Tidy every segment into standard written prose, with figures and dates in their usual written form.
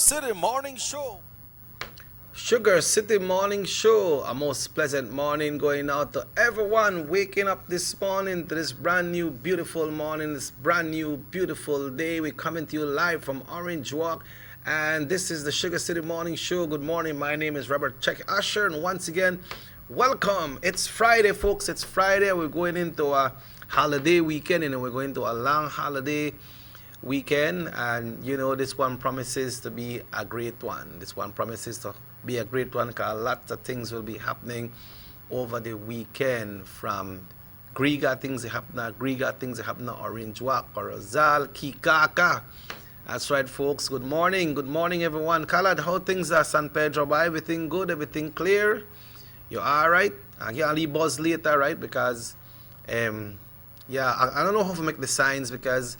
City Morning Show. Sugar City Morning Show. A most pleasant morning going out to everyone waking up this morning to this brand new beautiful morning, this brand new beautiful day. We're coming to you live from Orange Walk, and this is the Sugar City Morning Show. Good morning. My name is Robert Check Usher, and once again, welcome. It's Friday, folks. It's Friday. We're going into a holiday weekend, and we're going to a long holiday weekend, and this one promises to be a great one. This one promises to be a great one because lots of things will be happening over the weekend, from Griga things that happen at Griga, things that happen at Orange Walk, Corozal, Kikaka. That's right, folks. Good morning everyone. Khalad, how things are? San Pedro, by everything good, everything clear? You all right? I can leave buzz later, right? Because yeah, I don't know how to make the signs, because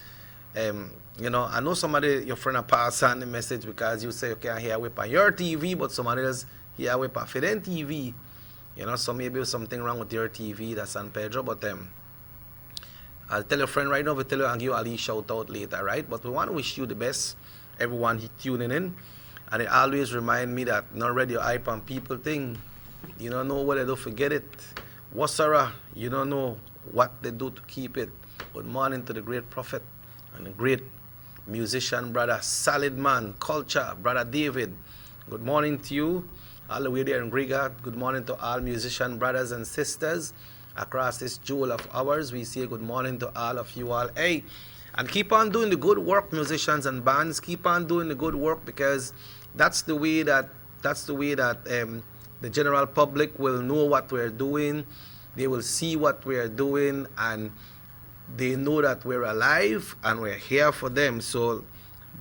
I know somebody, your friend, a pass on the message because you say, okay, I hear whip on your TV, but somebody else hear whip on Fidel TV. So maybe there's something wrong with your TV, that's San Pedro, but I'll tell your friend right now, we tell you and give you a shout out later, right? But we want to wish you the best, everyone tuning in. And it always remind me that not radio hype on people thing. You don't know what they do, forget it. Wasara, you don't know what they do to keep it. Good morning to the great prophet and a great musician, brother, solid man, culture, brother David. Good morning to you, all the way there in Griga. Good morning to all musician brothers and sisters across this jewel of ours. We say good morning to all of you all. Hey, and keep on doing the good work, musicians and bands. Keep on doing the good work, because that's the way that the general public will know what we're doing. They will see what we're doing, and they know that we're alive and we're here for them. So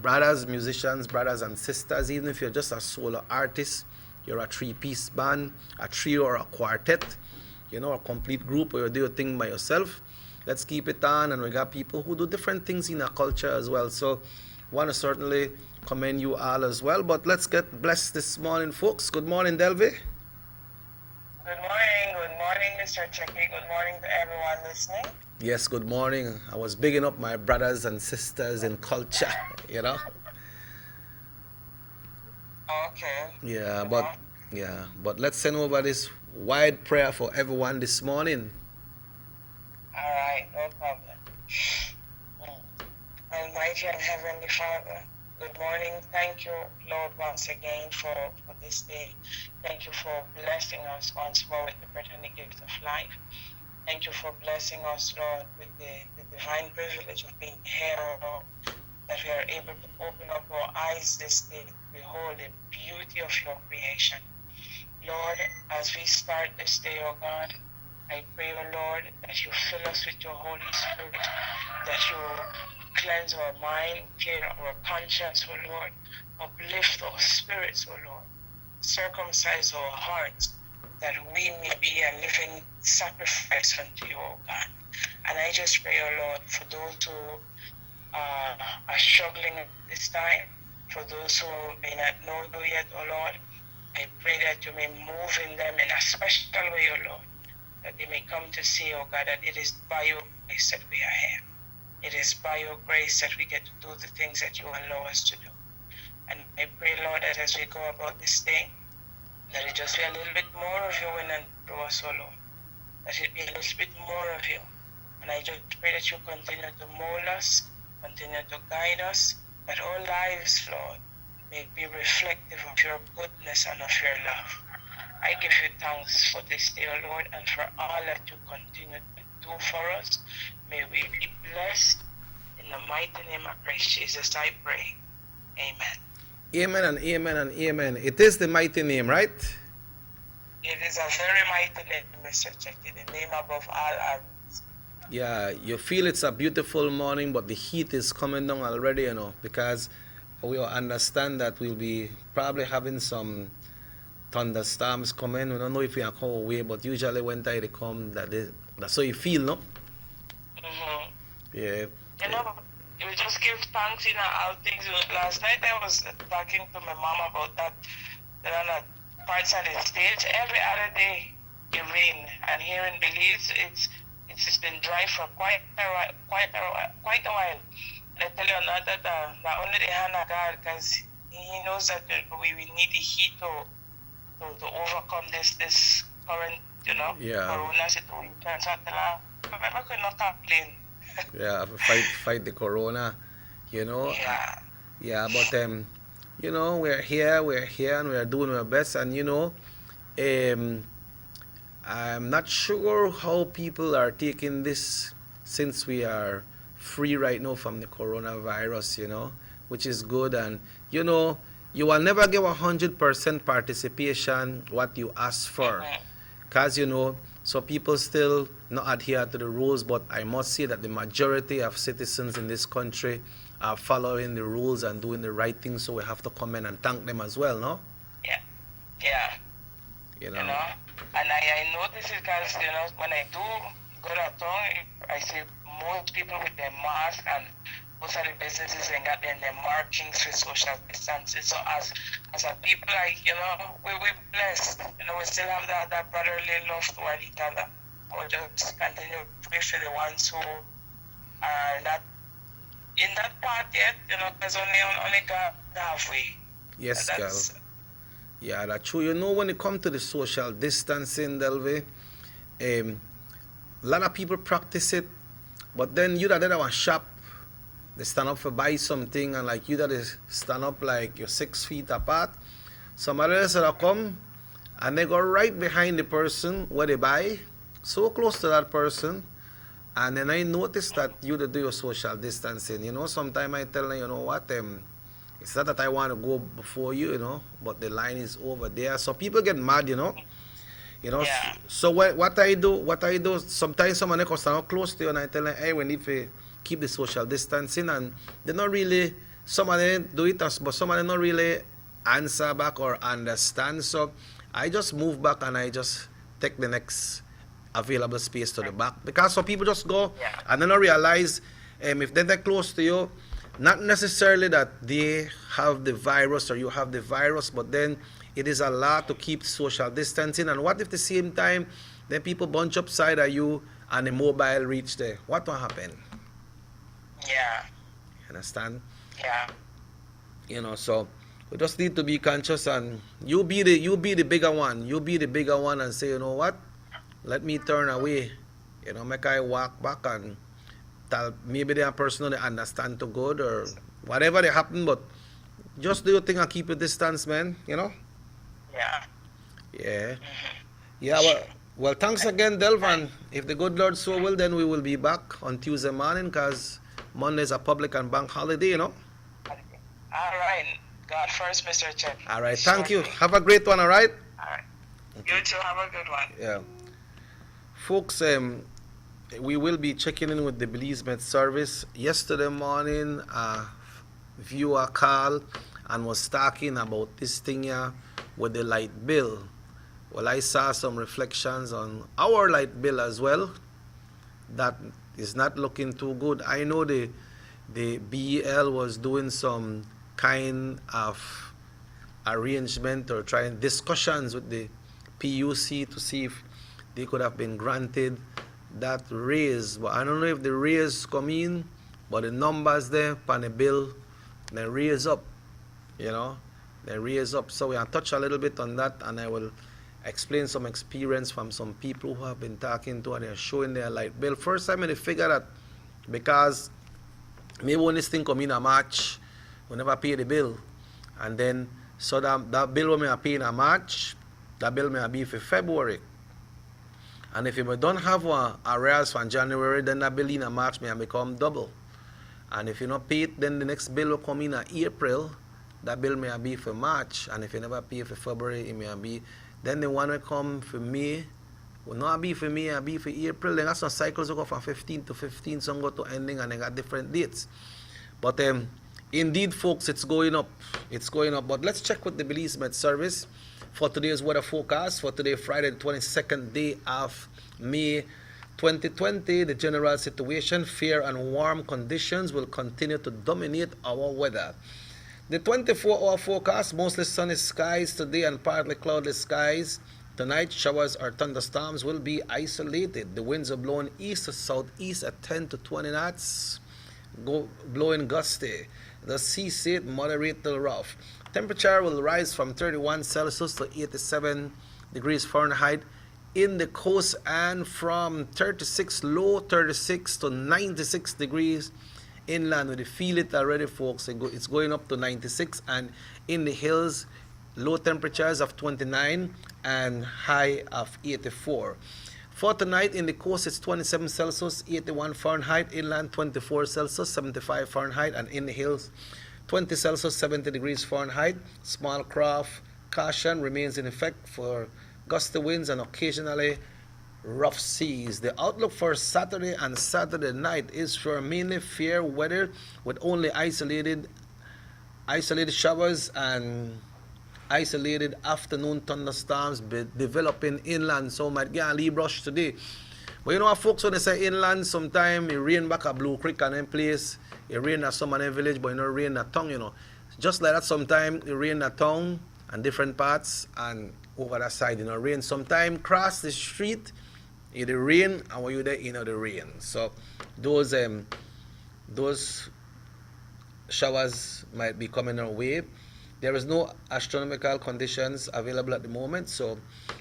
brothers, musicians, brothers and sisters, even if you're just a solo artist, you're a three-piece band, a trio or a quartet, a complete group, or you do your thing by yourself, let's keep it on. And we got people who do different things in our culture as well. So want to certainly commend you all as well. But let's get blessed this morning, folks. Good morning, Delvi. Good morning, Mr. Checky. Good morning to everyone listening. Yes, good morning. I was bigging up my brothers and sisters in culture, Okay. Yeah, but let's send over this wide prayer for everyone this morning. All right, no problem. Almighty and Heavenly Father, good morning. Thank you, Lord, once again for this day. Thank you for blessing us once more with the breath and the gift of life. Thank you for blessing us, Lord, with the divine privilege of being here, Lord, that we are able to open up our eyes this day to behold the beauty of your creation. Lord, as we start this day, oh God, I pray, oh Lord, that you fill us with your Holy Spirit, that you cleanse our mind, clear our conscience, oh Lord, uplift our spirits, oh Lord, circumcise our hearts, that we may be a living sacrifice unto you, oh God. And I just pray, oh Lord, for those who are struggling at this time, for those who may not know you yet, oh Lord, I pray that you may move in them in a special way, oh Lord, that they may come to see, oh God, that it is by your grace that we are here. It is by your grace that we get to do the things that you allow us to do. And I pray, Lord, that as we go about this day, that it just be a little bit more of you in and through us, oh Lord. That it be a little bit more of you. And I just pray that you continue to mold us, continue to guide us, that our lives, Lord, may be reflective of your goodness and of your love. I give you thanks for this day, O Lord, and for all that you continue to do for us. May we be blessed. In the mighty name of Christ Jesus, I pray. Amen. Amen and amen and amen. It is the mighty name, right? It is a very mighty name, Mr. Checky, the name above all others. Yeah, you feel it's a beautiful morning, but the heat is coming down already, because we all understand that we'll be probably having some thunderstorms coming. We don't know if we are coming away, but usually when they come, that's how you feel, no? Mm-hmm. Yeah. We just give thanks in all things. Last night I was talking to my mom about that. There are not parts of the stage. Every other day it rain, and here in Belize it's been dry for quite a while. I tell you not that not only the Hannah God, because He knows that we need the heat to overcome this current, Yeah, corona situation. So I could not complain. yeah, fight the corona, you know. Yeah. Yeah, but we're here, and we're doing our best, and um, I'm not sure how people are taking this since we are free right now from the coronavirus, which is good. And you will never get 100% participation what you ask for, Mhm. because so people still not adhere to the rules. But I must say that the majority of citizens in this country are following the rules and doing the right thing. So we have to come in and thank them as well, no? Yeah. Yeah. You You know. know, and I notice it because, when I do go downtown, I see most people with their mask, and most of the businesses and got their markings for social distancing. So as a people, like, we're blessed. We still have that brotherly love toward each other. We'll just continue to pray for the ones who are not in that part yet, because only God halfway. Yes, girl. That's Yeah, that's true. When it comes to the social distancing, Delve, a lot of people practice it, but then you that one shop, they stand up for buy something, and like you that is stand up like you're 6 feet apart. Somebody else that come and they go right behind the person where they buy, so close to that person. And then I noticed that you that do your social distancing. Sometimes I tell them, what, it's not that I want to go before you, but the line is over there. So people get mad. yeah. So what I do, sometimes someone comes stand close to you and I tell them, hey, we need to keep the social distancing, and they not really, some of them do it, but some of them not really answer back or understand. So I just move back and I just take the next available space to the back, because some people just go Yeah. and they don't realize, if they're that close to you, not necessarily that they have the virus or you have the virus, but then it is a lot to keep social distancing. And what if the same time then people bunch upside of you and the mobile reach there? What will happen? Yeah. Understand? Yeah. So we just need to be conscious, and you be the bigger one. You be the bigger one and say, you know what? Let me turn away. Make I walk back and tell maybe they are personally understand to good or whatever they happen, but just do your thing and keep your distance, man. Yeah. Yeah. Mhm. Yeah, well, thanks again, Delvan. If the good Lord so will, then we will be back on Tuesday morning, because Monday is a public and bank holiday. All right. God first, Mr. Chet. All right, thank you. Shortly. Have a great one, all right? All right. You too. Have a good one. Yeah. Folks, we will be checking in with the Belize Med service. Yesterday morning, viewer called and was talking about this thing here with the light bill. Well, I saw some reflections on our light bill as well. That is not looking too good. I know the BEL was doing some kind of arrangement or trying discussions with the PUC to see if they could have been granted that raise. But I don't know if the raise come in, but the numbers there on the bill, they raise up, they raise up. So we will touch a little bit on that, and I will explain some experience from some people who have been talking to, and they're showing their light bill. First time they figure that, because maybe when this thing come in a March, we never pay the bill, and then so that bill when I pay in a March, that bill may be for February. And if you don't have one arrears from January, then that bill in a March may become double. And if you not pay it, then the next bill will come in April. That bill may be for March. And if you never pay for February, it may be. Then the one will come for May. Will not be for May, it'll be for April. Then that's some cycles will go from 15 to 15, some go to ending, and they got different dates. But indeed, folks, it's going up. It's going up. But let's check with the Belize Med service for today's weather forecast for today, Friday, the 22nd day of May 2020. The general situation, fair and warm conditions will continue to dominate our weather. The 24-hour forecast, mostly sunny skies today and partly cloudless skies. Tonight, showers or thunderstorms will be isolated. The winds are blowing east to southeast at 10 to 20 knots, blowing gusty. The sea state moderate to rough. Temperature will rise from 31 Celsius to 87 degrees Fahrenheit in the coast, and from 36 low 36 to 96 degrees inland. We feel it already, folks. It's going up to 96, and in the hills, low temperatures of 29 and high of 84. For tonight, in the coast, it's 27 Celsius, 81 Fahrenheit, inland 24 Celsius, 75 Fahrenheit, and in the hills, 20 Celsius, 70 degrees Fahrenheit. Small craft caution remains in effect for gusty winds and occasionally rough seas. The outlook for Saturday and Saturday night is for mainly fair weather with only isolated showers and isolated afternoon thunderstorms developing inland. So might get a leave brush today. But you know what, folks, when they say inland, sometimes it rain back at Blue Creek and them place. It rain at some of them village, but it not rain at town, you know. Just like that, sometimes it rain at town and different parts, and over that side, you know, rain. Sometimes cross the street, it rain, and when you there, you know, the rain. So those showers might be coming our way. There is no astronomical conditions available at the moment, so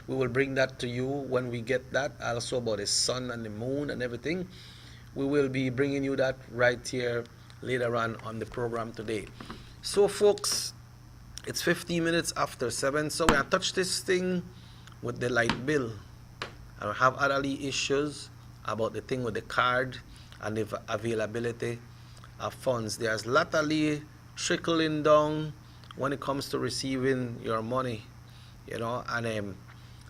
we will bring that to you when we get that. Also about the sun and the moon and everything. We will be bringing you that right here later on the program today. So, folks, it's 15 minutes after 7, so we're going to touch this thing with the light bill. I don't have other issues about the thing with the card and the availability of funds. There's latterly trickling down when it comes to receiving your money, you know, and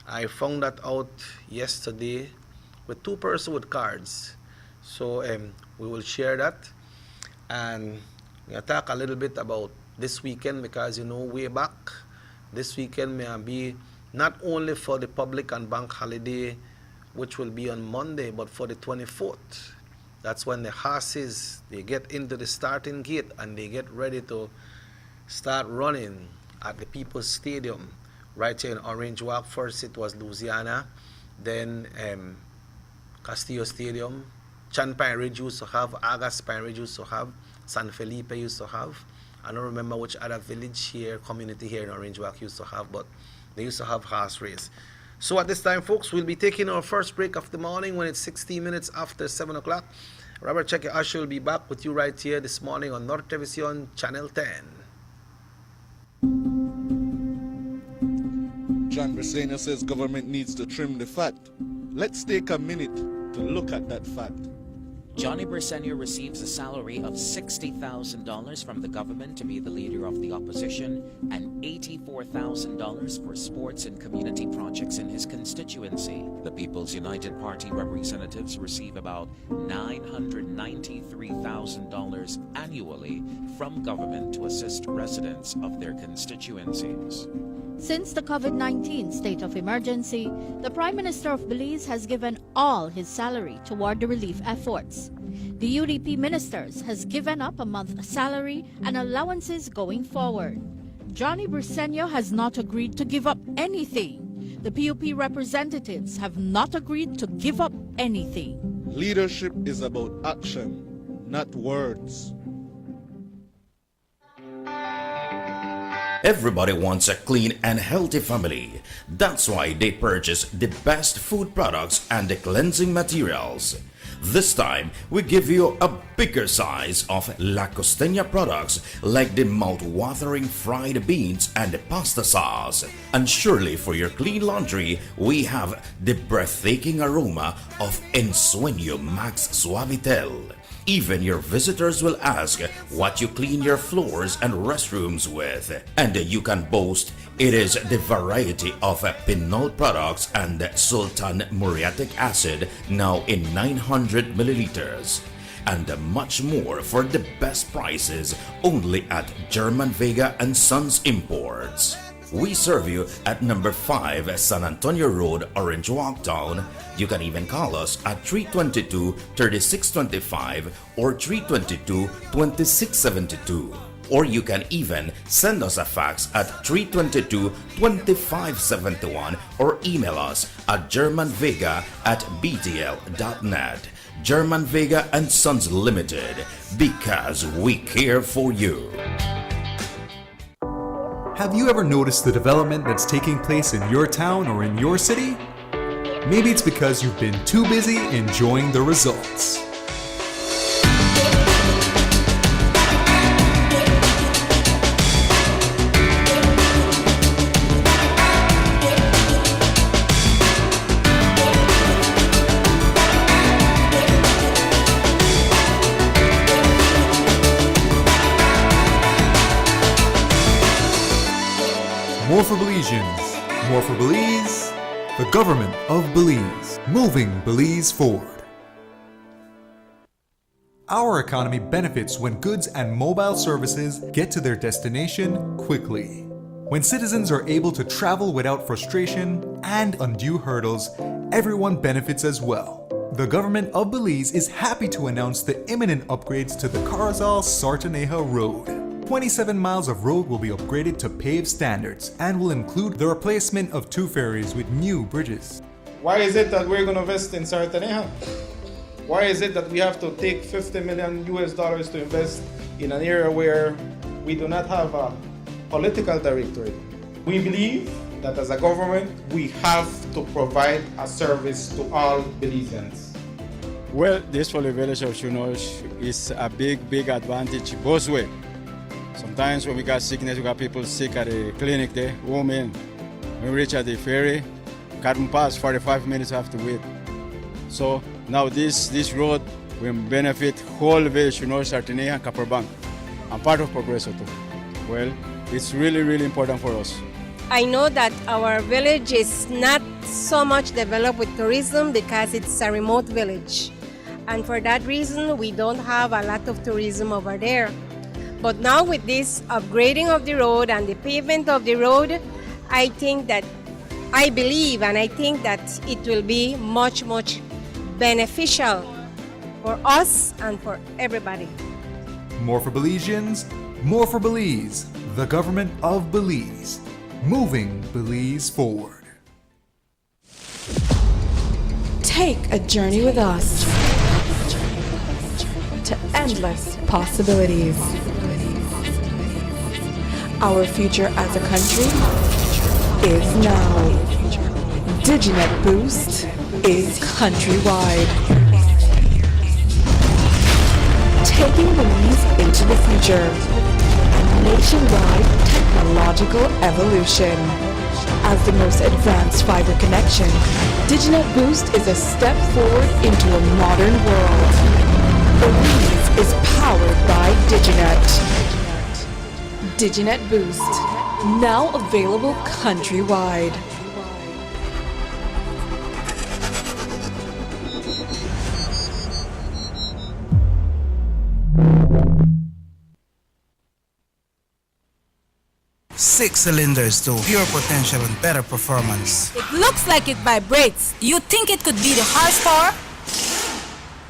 I found that out yesterday with 2 persons with cards. So we will share that, and we'll talk a little bit about this weekend, because you know, way back this weekend may be not only for the public and bank holiday, which will be on Monday, but for the 24th. That's when the horses, they get into the starting gate and they get ready to start running at the People's Stadium right here in Orange Walk. First it was Louisiana, then Castillo Stadium, Chan Pine Ridge used to have, August Pine Ridge used to have, San Felipe used to have. I don't remember which other village here, community here in Orange Walk used to have, but they used to have horse race. So at this time, folks, we'll be taking our first break of the morning when it's 16 minutes after 7 o'clock. Robert Cheque Usher will be back with you right here this morning on North Television, Channel 10. John Briceño says government needs to trim the fat. Let's take a minute to look at that fat. Johnny Briceño receives a salary of $60,000 from the government to be the leader of the opposition and $84,000 for sports and community projects in his constituency. The People's United Party representatives receive about $993,000 annually from government to assist residents of their constituencies. Since the COVID-19 state of emergency, the Prime Minister of Belize has given all his salary toward the relief efforts. The UDP ministers has given up a month's salary and allowances going forward. Johnny Briceño has not agreed to give up anything. The PUP representatives have not agreed to give up anything. Leadership is about action, not words. Everybody wants a clean and healthy family. That's why they purchase the best food products and the cleansing materials. This time, we give you a bigger size of La Costeña products like the mouth-watering fried beans and the pasta sauce. And surely for your clean laundry, we have the breathtaking aroma of Ensueño Max Suavitel. Even your visitors will ask what you clean your floors and restrooms with. And you can boast it is the variety of Pinol products and Sultan muriatic acid now in 900 milliliters. And much more for the best prices only at German Vega and Sons Imports. We serve you at number 5 San Antonio Road, Orange Walk Town. You can even call us at 322-3625 or 322-2672. Or you can even send us a fax at 322-2571 or email us at germanvega@btl.net. German Vega and Sons Limited, because we care for you. Have you ever noticed the development that's taking place in your town or in your city? Maybe it's because you've been too busy enjoying the results. More for Belizeans, more for Belize, the government of Belize, moving Belize forward. Our economy benefits when goods and mobile services get to their destination quickly. When citizens are able to travel without frustration and undue hurdles, everyone benefits as well. The government of Belize is happy to announce the imminent upgrades to the Corozal-Sartaneja Road. 27 miles of road will be upgraded to paved standards and will include the replacement of 2 ferries with new bridges. Why is it that we're going to invest in Sartaneja? Why is it that we have to take $50 million to invest in an area where we do not have a political directorate? We believe that as a government, we have to provide a service to all Belizeans. Well, this for the village of Chunosh is a big advantage both ways. Sometimes when we got sickness, we got people sick at the clinic there, women. When we reach at the ferry, can't pass 45 minutes, have to wait. So now this road will benefit whole village, Sartaneja and Copperbank. I'm part of Progreso too. Well, it's really important for us. I know that our village is not so much developed with tourism because it's a remote village. And for that reason, we don't have a lot of tourism over there. But now with this upgrading of the road and the pavement of the road, I think that, I believe and I think that it will be much beneficial for us and for everybody. More for Belizeans, more for Belize, the government of Belize, moving Belize forward. Take a journey with us to endless possibilities. Our future as a country is now. Diginet Boost is countrywide. Taking Belize into the future. A nationwide technological evolution. As the most advanced fiber connection, Diginet Boost is a step forward into a modern world. Belize is powered by Diginet. Diginet Boost, now available countrywide. Six cylinders to pure potential and better performance. It looks like it vibrates. You think it could be the horsepower?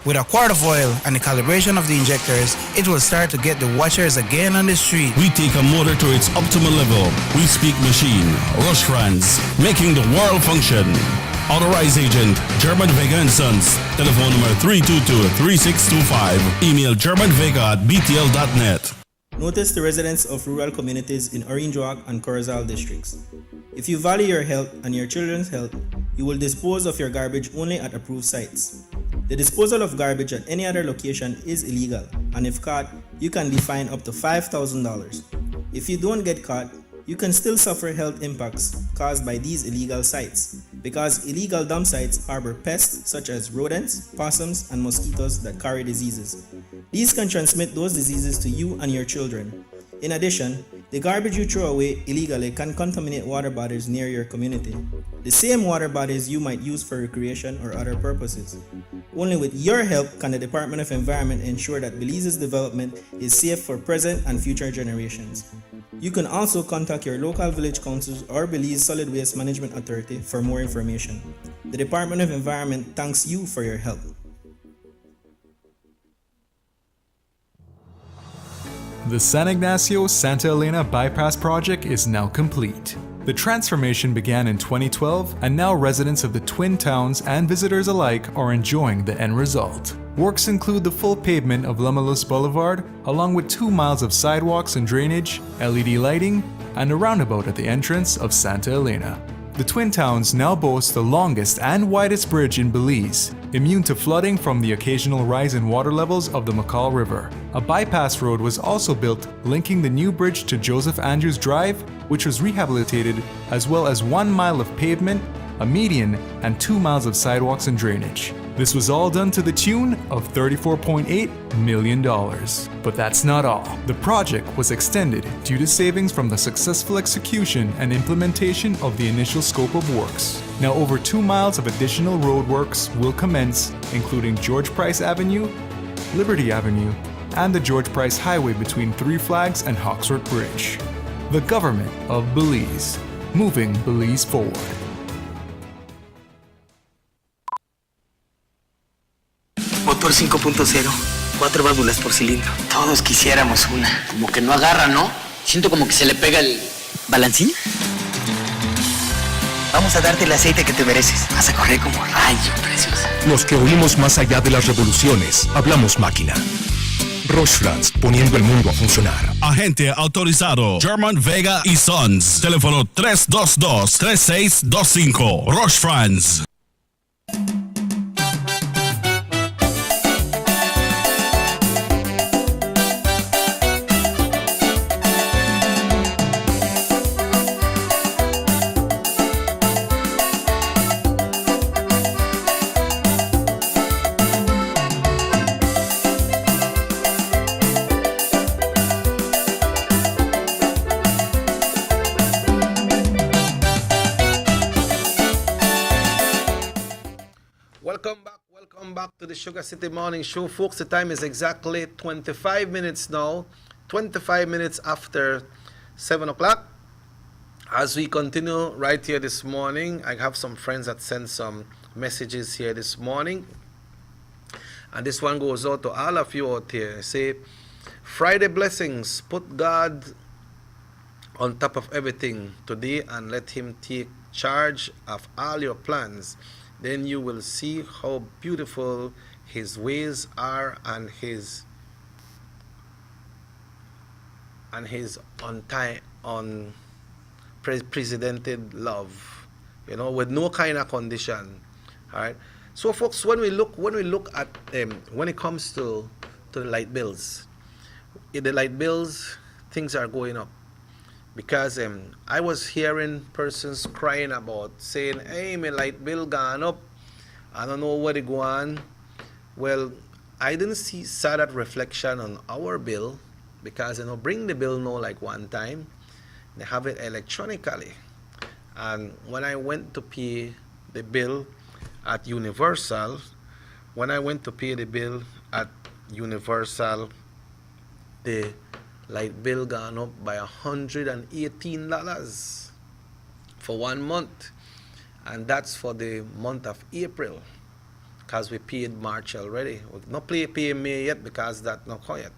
With a quart of oil and the calibration of the injectors, it will start to get the watchers again on the street. We take a motor to its optimal level. We speak machine, Rush Franz, making the world function. Authorized agent, German Vega & Sons. Telephone number 322-3625. Email germanvega@btl.net. Notice the residents of rural communities in Orange Walk and Corozal districts. If you value your health and your children's health, you will dispose of your garbage only at approved sites. The disposal of garbage at any other location is illegal, and if caught, you can be fined up to $5,000. If you don't get caught, you can still suffer health impacts caused by these illegal sites, because illegal dump sites harbor pests such as rodents, possums, and mosquitoes that carry diseases. These can transmit those diseases to you and your children. In addition, the garbage you throw away illegally can contaminate water bodies near your community, the same water bodies you might use for recreation or other purposes. Only with your help can the Department of Environment ensure that Belize's development is safe for present and future generations. You can also contact your local village councils or Belize Solid Waste Management Authority for more information. The Department of Environment thanks you for your help. The San Ignacio-Santa Elena Bypass Project is now complete. The transformation began in 2012, and now residents of the Twin Towns and visitors alike are enjoying the end result. Works include the full pavement of Lamalus Boulevard, along with 2 miles of sidewalks and drainage, LED lighting, and a roundabout at the entrance of Santa Elena. The Twin Towns now boast the longest and widest bridge in Belize, immune to flooding from the occasional rise in water levels of the McCall River. A bypass road was also built linking the new bridge to Joseph Andrews Drive, which was rehabilitated, as well as 1 mile of pavement, a median, and 2 miles of sidewalks and drainage. This was all done to the tune of $34.8 million. But that's not all. The project was extended due to savings from the successful execution and implementation of the initial scope of works. Now over 2 miles of additional roadworks will commence, including George Price Avenue, Liberty Avenue, and the George Price Highway between Three Flags and Hawksworth Bridge. The government of Belize, moving Belize forward. Motor 5.0, 4 válvulas por cilindro. Todos quisiéramos una. Como que no agarra, ¿no? Siento como que se le pega el balancín. Vamos a darte el aceite que te mereces. Vas a correr como rayo, preciosa. Los que oímos más allá de las revoluciones, hablamos máquina. Roche-France, poniendo el mundo a funcionar. Agente autorizado German Vega y Sons. Teléfono 322-3625. Roche-France. Welcome back to the Sugar City Morning Show, folks. The time is exactly 25 minutes now, 25 minutes after 7 o'clock. As we continue right here this morning, I have some friends that sent some messages here this morning, and this one goes out to all of you out here. Say, Friday blessings, put God on top of everything today and let him take charge of all your plans. Then you will see how beautiful his ways are and his unprecedented love, you know, with no kind of condition. All right. So, folks, when we look at when it comes to the light bills, things are going up. Because I was hearing persons crying about saying, hey, my light bill gone up. I don't know where to go on. Well, I didn't see that reflection on our bill because, you know, bring the bill now like one time. They have it electronically. And when I went to pay the bill at Universal, the light bill gone up by $118 for 1 month, and that's for the month of April, because we paid March already. We've not paid May yet because that's not come yet.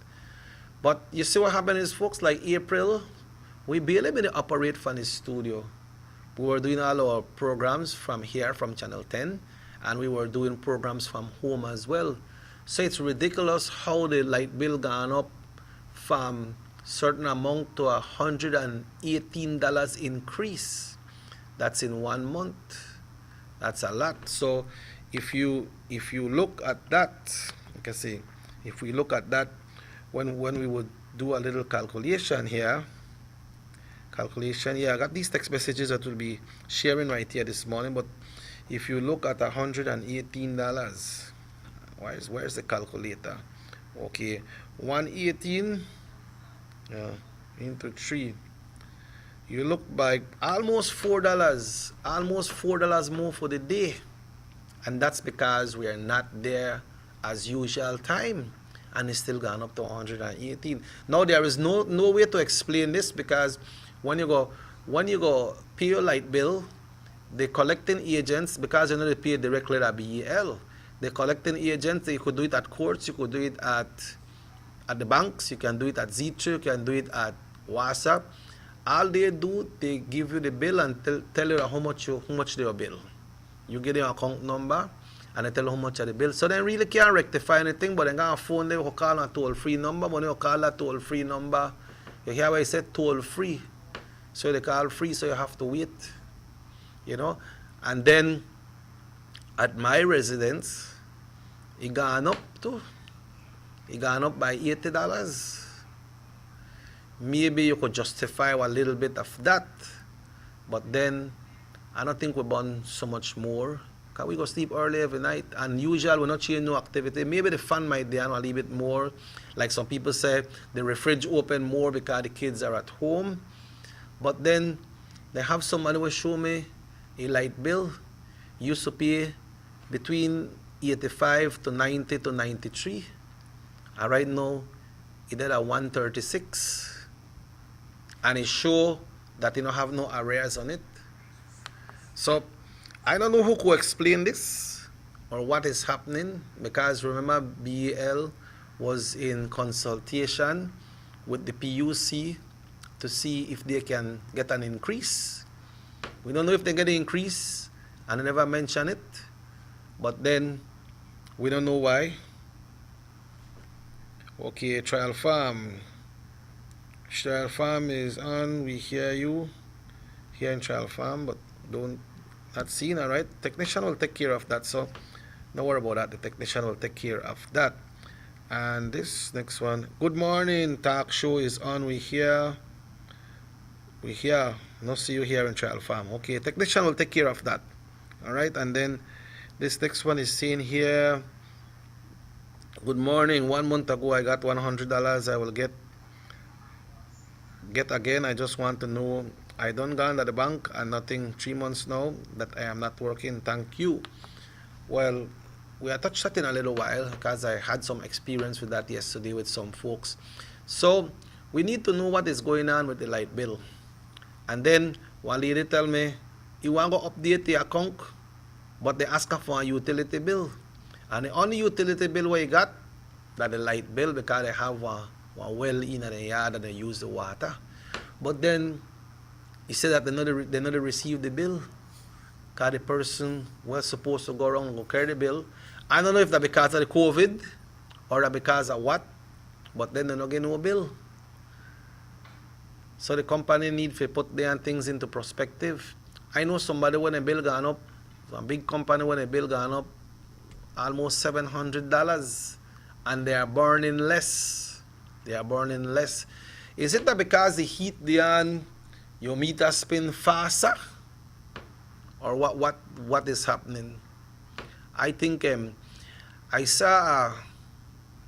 But you see what happened is, folks, like April, we barely been operate from the studio. We were doing all our programs from here, from Channel 10, and we were doing programs from home as well. So it's ridiculous how the light bill gone up from certain amount to $118 increase. That's in 1 month. That's a lot. So if you look at that, you can see, if we look at that, when we would do a little calculation here, I got these text messages that we'll be sharing right here this morning. But if you look at $118, where's the calculator? Okay, 118 into 3, you look by almost $4 more for the day, and that's because we are not there as usual time, and it's still gone up to 118. Now there is no way to explain this, because when you go pay your light bill, the collecting agents, because you know they pay directly at BEL, the collecting agents, you could do it at courts, you could do it at the banks, you can do it at Z2, you can do it at WhatsApp. All they do, they give you the bill and tell you how much they bill. You get your account number and they tell you how much of the bill. So they really can't rectify anything, but they got a phone, they will call a toll-free number. When you call that toll-free number, you hear what I said, toll-free. So they call free, so you have to wait. You know? And then at my residence, it gone up too. It gone up by $80. Maybe you could justify a little bit of that, but then I don't think we burn so much more. Cause we go sleep early every night, and usually we're not changing no activity. Maybe the fun might be on a little bit more. Like some people say, the fridge open more because the kids are at home. But then they have somebody will show me a light bill. Used to pay between 85 to 90 to 93. And right now, it at 136. And it show that you don't have no arrears on it. So I don't know who could explain this or what is happening, because remember BEL was in consultation with the PUC to see if they can get an increase. We don't know if they get an increase, and they never mention it, but then we don't know why. Okay, Trial Farm is on. We hear you here in Trial Farm, but not seen. All right, technician will take care of that, so don't worry about that. The technician will take care of that. And this next one, good morning, talk show is on. We hear no see you here in Trial Farm. Okay, technician will take care of that. All right, and then this next one is saying here, good morning, 1 month ago I got $100. I will get again. I just want to know, I don't go under the bank and nothing. 3 months now that I am not working. Thank you. Well, we are touched that in a little while, because I had some experience with that yesterday with some folks. So we need to know what is going on with the light bill. And then one lady tell me, you want to update the account, but they ask her for a utility bill. And the only utility bill we got, that the light bill, because they have a well in the yard and they use the water. But then he said that they not receive the bill, because the person was supposed to go around and go carry the bill. I don't know if that's because of the COVID or that because of what, but then they not get no bill. So the company need to put their things into perspective. I know somebody when a bill gone up, a big company when a bill gone up, almost $700, and they are burning less. They are burning less. Is it that because the heat they on, your meter spin faster, or what is happening? I think I saw a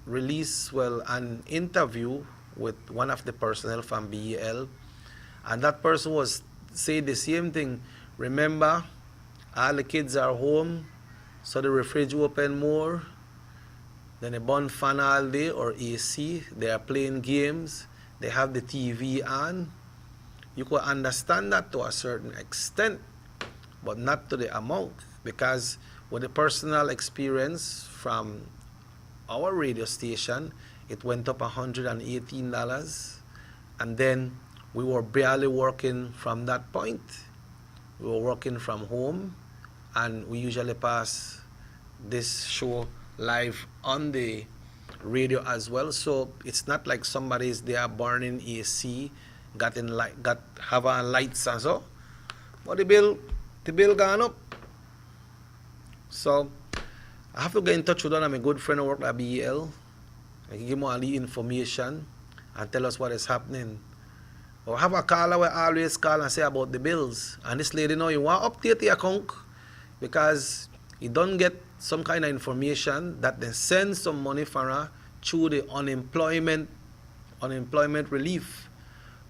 release, an interview with one of the personnel from BEL, and that person was saying the same thing. Remember, all the kids are home, so the fridge open more, then they burn fan all day or AC, they are playing games, they have the TV on. You could understand that to a certain extent, but not to the amount, because with the personal experience from our radio station, it went up $118, and then we were barely working from that point. We were working from home, and we usually pass this show live on the radio as well. So it's not like somebody's there burning AC, having lights and so. But the bill gone up. So I have to get in touch with one of my good friend who work at BEL. I can give him all the information and tell us what is happening. Or have a caller where I always call and say about the bills. And this lady now, you want to update the account because you don't get some kind of information that they send some money for her through the unemployment relief.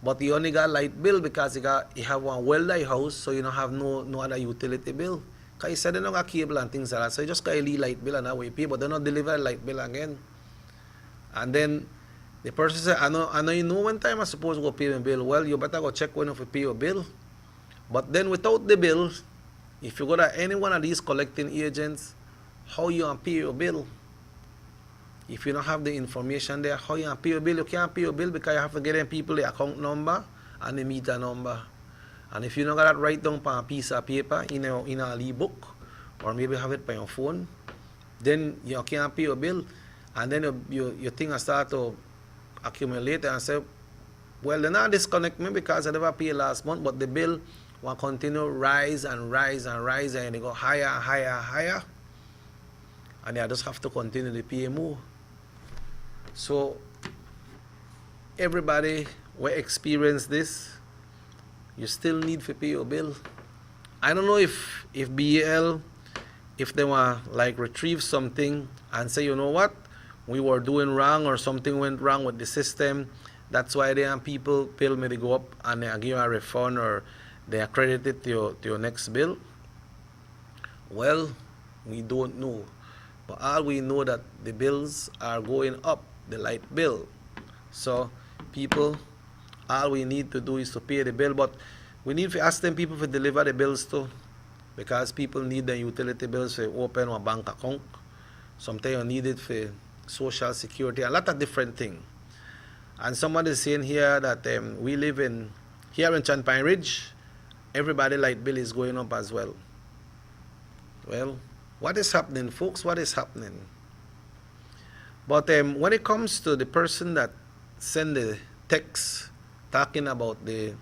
But you only got light bill because you have one well-light house, so you don't have no other utility bill. Because you said they don't got cable and things like that, so you just got a light bill and that way you pay, but they don't deliver light bill again. And then the person said, I know you know when time I'm supposed to go pay my bill. Well, you better go check when you pay your bill. But then without the bill, if you go to any one of these collecting agents, how you can pay your bill? If you don't have the information there, how you can pay your bill? You can't pay your bill because you have to get them people the account number and the meter number. And if you don't got that write down on a piece of paper in a e-book, or maybe have it by your phone, then you can't pay your bill. And then your thing will start to accumulate and say, Well, they not disconnect me because I never pay last month, but the bill will continue rise and rise and rise, and they go higher and higher and higher. And I just have to continue to pay more. So everybody will experience this. You still need to pay your bill. I don't know if BAL, if they want like retrieve something and say, you know what, we were doing wrong or something went wrong with the system. That's why there people bill me to go up and they give you a refund or they accredit it to your next bill. Well, we don't know. But all we know that the bills are going up, the light bill. So people, all we need to do is to pay the bill, but we need to ask them people to deliver the bills too, because people need the utility bills to open a bank account. Sometimes you need it for social security, a lot of different things. And somebody is saying here that we live here in Chan Pine Ridge, everybody light bill is going up as well. Well, what is happening, folks? What is happening? But when it comes to the person that send the text talking about the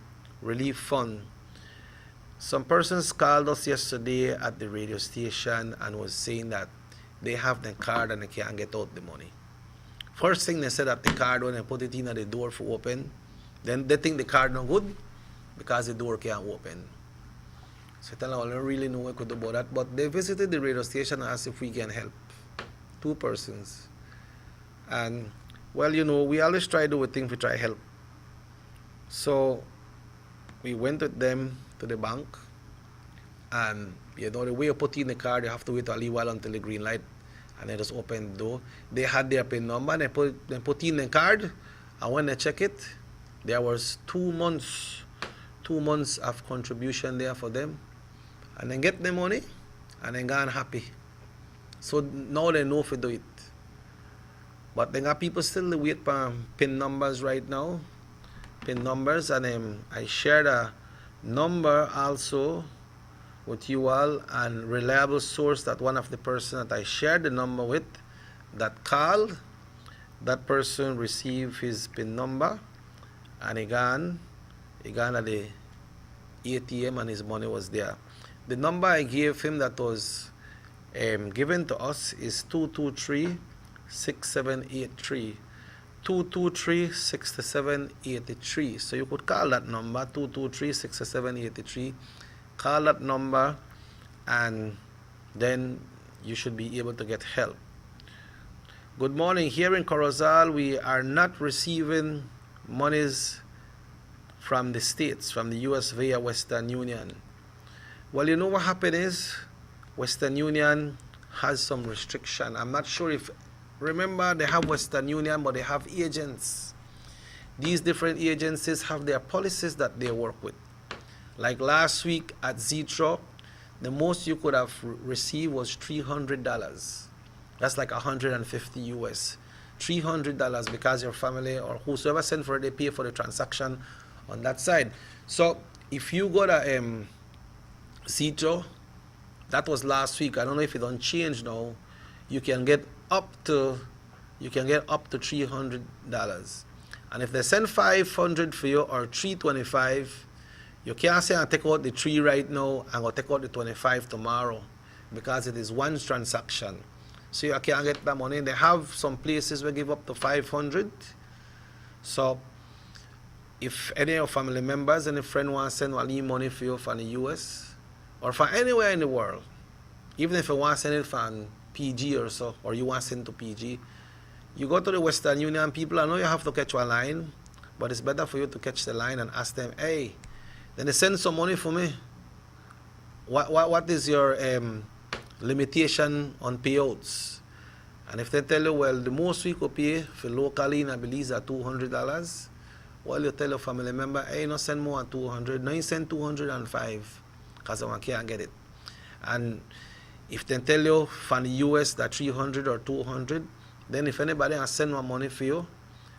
relief fund, some persons called us yesterday at the radio station and was saying that they have the card and they can't get out the money. First thing they said that the card, when they put it in at the door for open, then they think the card no good because the door can't open. So I tell them, I don't really know what we could do about that. But they visited the radio station and asked if we can help. 2 persons. And, well, you know, we always try to do a thing to try help. So we went with them to the bank. And, you know, the way you put in the card, you have to wait a little while until the green light. And they just open the door. They had their PIN number. They put in the card. And when they check it, there was 2 months of contribution there for them. And then get the money, and then gone happy. So now they know if to do it. But then got people still wait for PIN numbers right now. PIN numbers, and I shared a number also with you all, and reliable source that one of the person that I shared the number with that called, that person received his PIN number, and he gone at the ATM and his money was there. The number I gave him that was given to us is 223-6783. 223-6783. So you could call that number, 223-6783. Call that number, and then you should be able to get help. Good morning. Here in Corozal, we are not receiving monies from the States, from the US via Western Union. Well, you know what happened is, Western Union has some restriction. I'm not sure if, remember, they have Western Union, but they have agents. These different agencies have their policies that they work with. Like last week at Zetro, the most you could have received was $300. That's like 150 US. $300 because your family or whosoever sent for it, they pay for the transaction on that side. So if you got a Zetro, that was last week. I don't know if it don't change now. You can get up to $300. And if they send 500 for you or 325, you can't say I take out the 3 right now and go take out the 25 tomorrow, because it is one transaction. So you can't get that money. They have some places where give up to 500. So if any of your family members, any friend wants to send money for you from the US or from anywhere in the world, even if you want to send it from PG or so, or you want to send to PG, you go to the Western Union people. I know you have to catch one line, but it's better for you to catch the line and ask them, hey, then they send some money for me. What is your limitation on payouts? And if they tell you, well, the most we could pay for locally in Belize are $200, well, you tell your family member, hey, no send more than 200. No, you send 205 because I can't get it. And if they tell you from the US that 300 or 200, then if anybody has sent more money for you,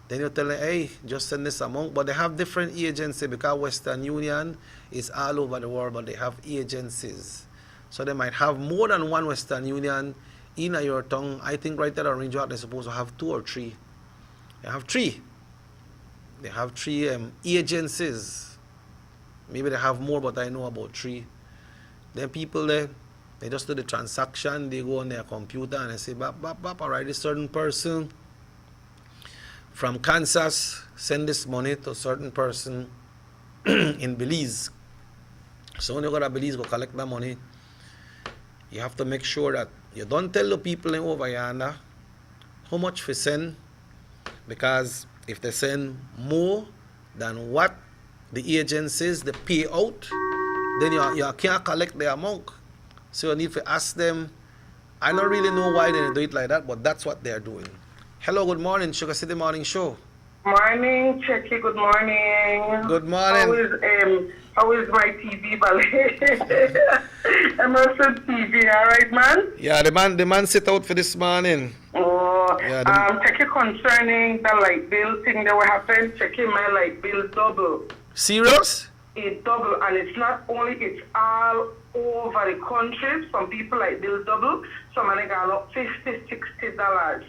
then you tell them, hey, just send this amount. But they have different agencies because Western Union is all over the world, but they have agencies. So they might have more than one Western Union in your town. I think right there at Orange Walk, they're supposed to have 2 or 3. They have 3. They have 3 agencies. Maybe they have more, but I know about 3. Then people there, they just do the transaction. They go on their computer and they say, bap, bap, bap, all right, this certain person from Kansas send this money to a certain person in Belize. So when you go to Belize, go collect the money, you have to make sure that you don't tell the people in over yonder how much we send, because if they send more than what the agencies they pay out, then you can't collect the amount. So you need to ask them. I don't really know why they do it like that, but that's what they're doing. Hello, good morning, Sugar City Morning Show. Morning, Checky, good morning. Good morning. How is my TV, ballet? Emerson TV, all right, man? Yeah, the man sit out for this morning. Oh, Yeah, Checky, concerning the light bill thing that will happen, Checky, my light bill double. Serious? It double, and it's not only, it's all over the country. Some people like bill double, some money got up $50, $60.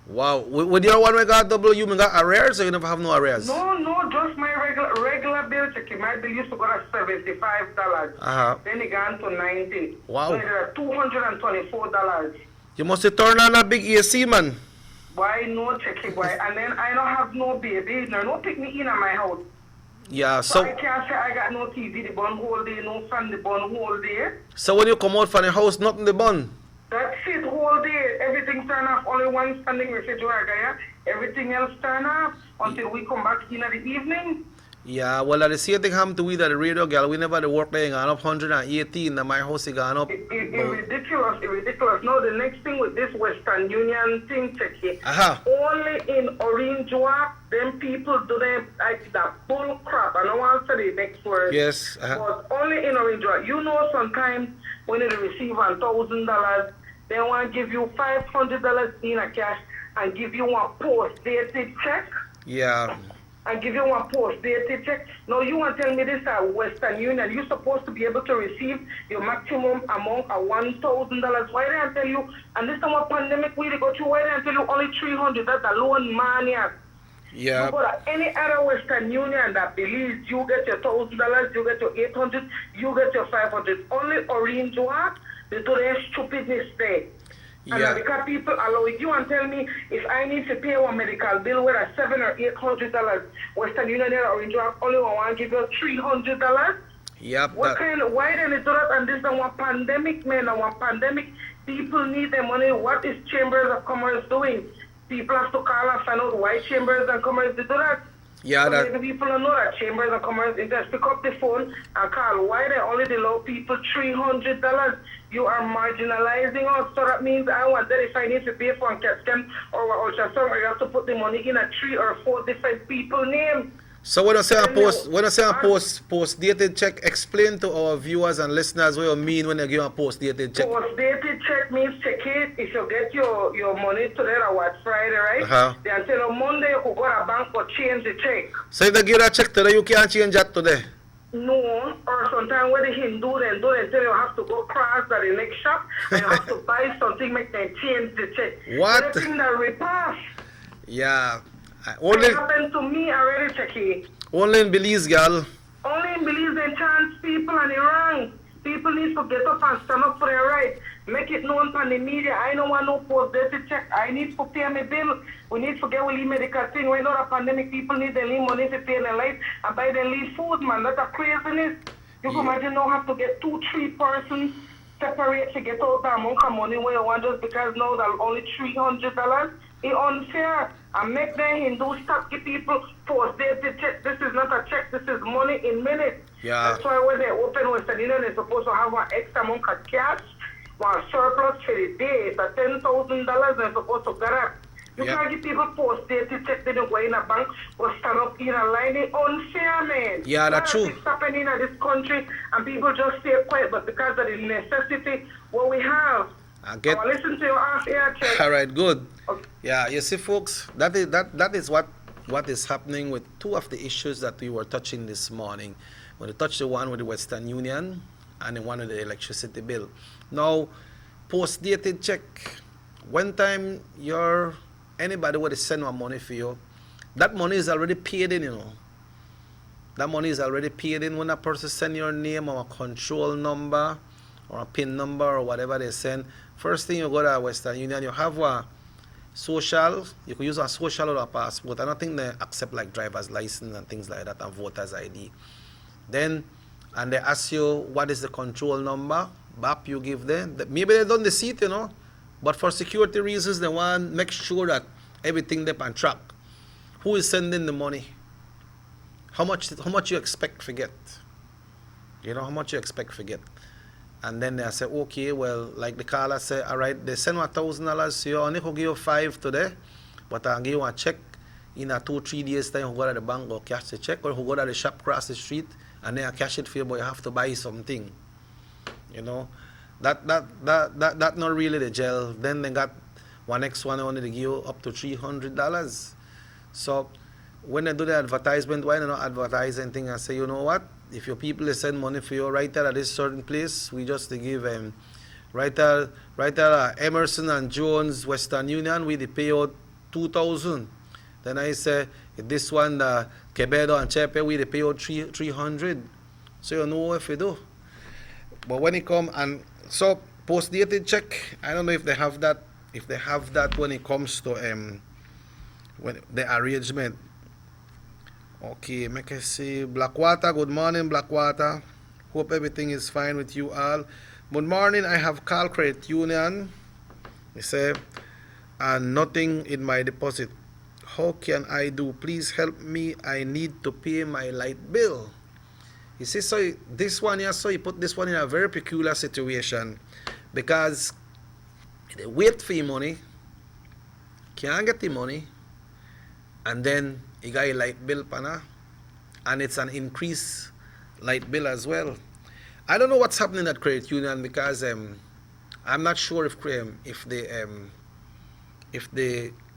Wow. With your one we got double, you got arrears or you never have no arrears? No, just my regular bill, Checky. My bill used to go at $75. Then it got to $90. Wow. So it got $224. You must have turned on a big AC, man. Why no, Checky, boy? And then I don't have no baby. No pick me in at my house. Yeah, So so I can't say I got no TV the bun whole day, no fan the bun whole day. so when you come out from the house, nothing the bun. That's it, whole day. Everything turn off. Only one standing refrigerator. Everything else turn off until we come back in at the evening. Yeah, well, the same thing happened to we that the radio girl. We never the work there gone up 118. And my house is gone up. It's ridiculous. No, the next thing with this Western Union thing, Checky. Only in Orange Walk, them people do them like that bull crap. I don't want to say the next word. Yes. But only in Orange Walk. You know, sometimes when you receive $1,000, they want to give you $500 in a cash and give you one post-dated check. Yeah. And give you one post-dated check. Now, you want to tell me this at Western Union, you're supposed to be able to receive your maximum amount of $1,000. Why didn't I tell you, and this time of pandemic we go through, why didn't I tell you only $300? That's alone money. Yeah. You go to any other Western Union that believes you get your $1,000, you get your $800, you get your $500. Only Orange Walk, they do their stupidness there. And Yeah. because people allow it, you and tell me if I need to pay one medical bill with a $700 or $800, Western Union or Orange Walk only want to give you $300. Yep. What kind of, why then they do that? And this is one pandemic, man. And one pandemic, people need their money. What is Chambers of Commerce doing? People have to call and find out why Chambers of Commerce they do that. Yeah, So that. maybe people don't know that Chambers of Commerce, they just pick up the phone and call. Why they only allow people $300? You are marginalizing us. So that means I want that if I need to pay for a CAT scan or ultrasound, I have to put the money in a 3 or 4 different people name. So when I say a post-dated check, explain to our viewers and listeners what you mean when you give a post-dated check. Post-dated check means check it. If you get your money today or what Friday, right? Then until on Monday you could go to a bank or change the check. So if they give a check today, you can't change that today. No, or sometimes when the Hindu then do they tell you have to go cross at the next shop and you have to buy something make them change the check. What? The thing that repass. Yeah. It happened to me already, Checky. Only in Belize, girl. Only in Belize they chance people and it wrong. People need to get up and stand up for their rights. Make it known on the media. I don't want no post-dated check. I need to pay my bill. We need to get with the medical thing. Right now, the pandemic, people need their leave money to pay their life and buy their leave food, man. That's a craziness. You can imagine now have to get 2-3 persons separate to get out the amount of money where you want just because now that's only $300. It's unfair. And make the Hindu stop give people post-dated check. This is not a check. This is money in minutes. Yeah. That's why when they open Western Union, they're supposed to have one extra amount of cash, one surplus for the day. It's a $10,000 they're supposed to get up. You can't give people post-dated check. They don't go in a bank or stand up in a line. It's unfair, man. Yeah, that's true. It's happening in this country and people just stay quiet. But because of the necessity, what we have, I listen to your ass here, check. All right, good. Yeah, you see, folks, that is what is happening with two of the issues that we were touching this morning. When we touched the one with the Western Union and the one with the electricity bill. Now, post-dated check. One time anybody would send one money for you, that money is already paid in, you know. That money is already paid in. When a person send your name or a control number or a PIN number or whatever they send, first thing you go to Western Union, you have a social, you could use a social or a passport. I don't think they accept like driver's license and things like that and voter's ID. Then, and they ask you what is the control number, BAP you give them. Maybe they don't see it, you know, but for security reasons, they want to make sure that everything they on track. Who is sending the money? How much you expect to get? You know, how much you expect to get? And then they say, okay, well, like the caller say, all right, they send $1,000, so you only could give you $5 today, but I'll give you a check in a 2-3 days time. You go to the bank or cash the check, or you go to the shop across the street and then I cash it for you, but you have to buy something. You know, that not really the gel. Then they got one next one only to give you up to $300. So when they do the advertisement, why they not advertise anything and say, you know what? If your people send money for you right there at this certain place, we just give right there Emerson and Jones, Western Union, we they pay out $2,000. Then I say this one, Quebedo and Chepe, we they pay out $300. So you know if you do. But when it come and so post-dated check, I don't know if they have that. If they have that when it comes to when the arrangement. Okay, make us see. Blackwater, good morning, Blackwater. Hope everything is fine with you all. Good morning, I have called Credit Union. They say, and nothing in my deposit. How can I do? Please help me. I need to pay my light bill. You see, so this one here, so you put this one in a very peculiar situation because they wait for your money, can't get the money, and then you got a light bill, pana, and it's an increased light bill as well. I don't know what's happening at Credit Union because I'm not sure if the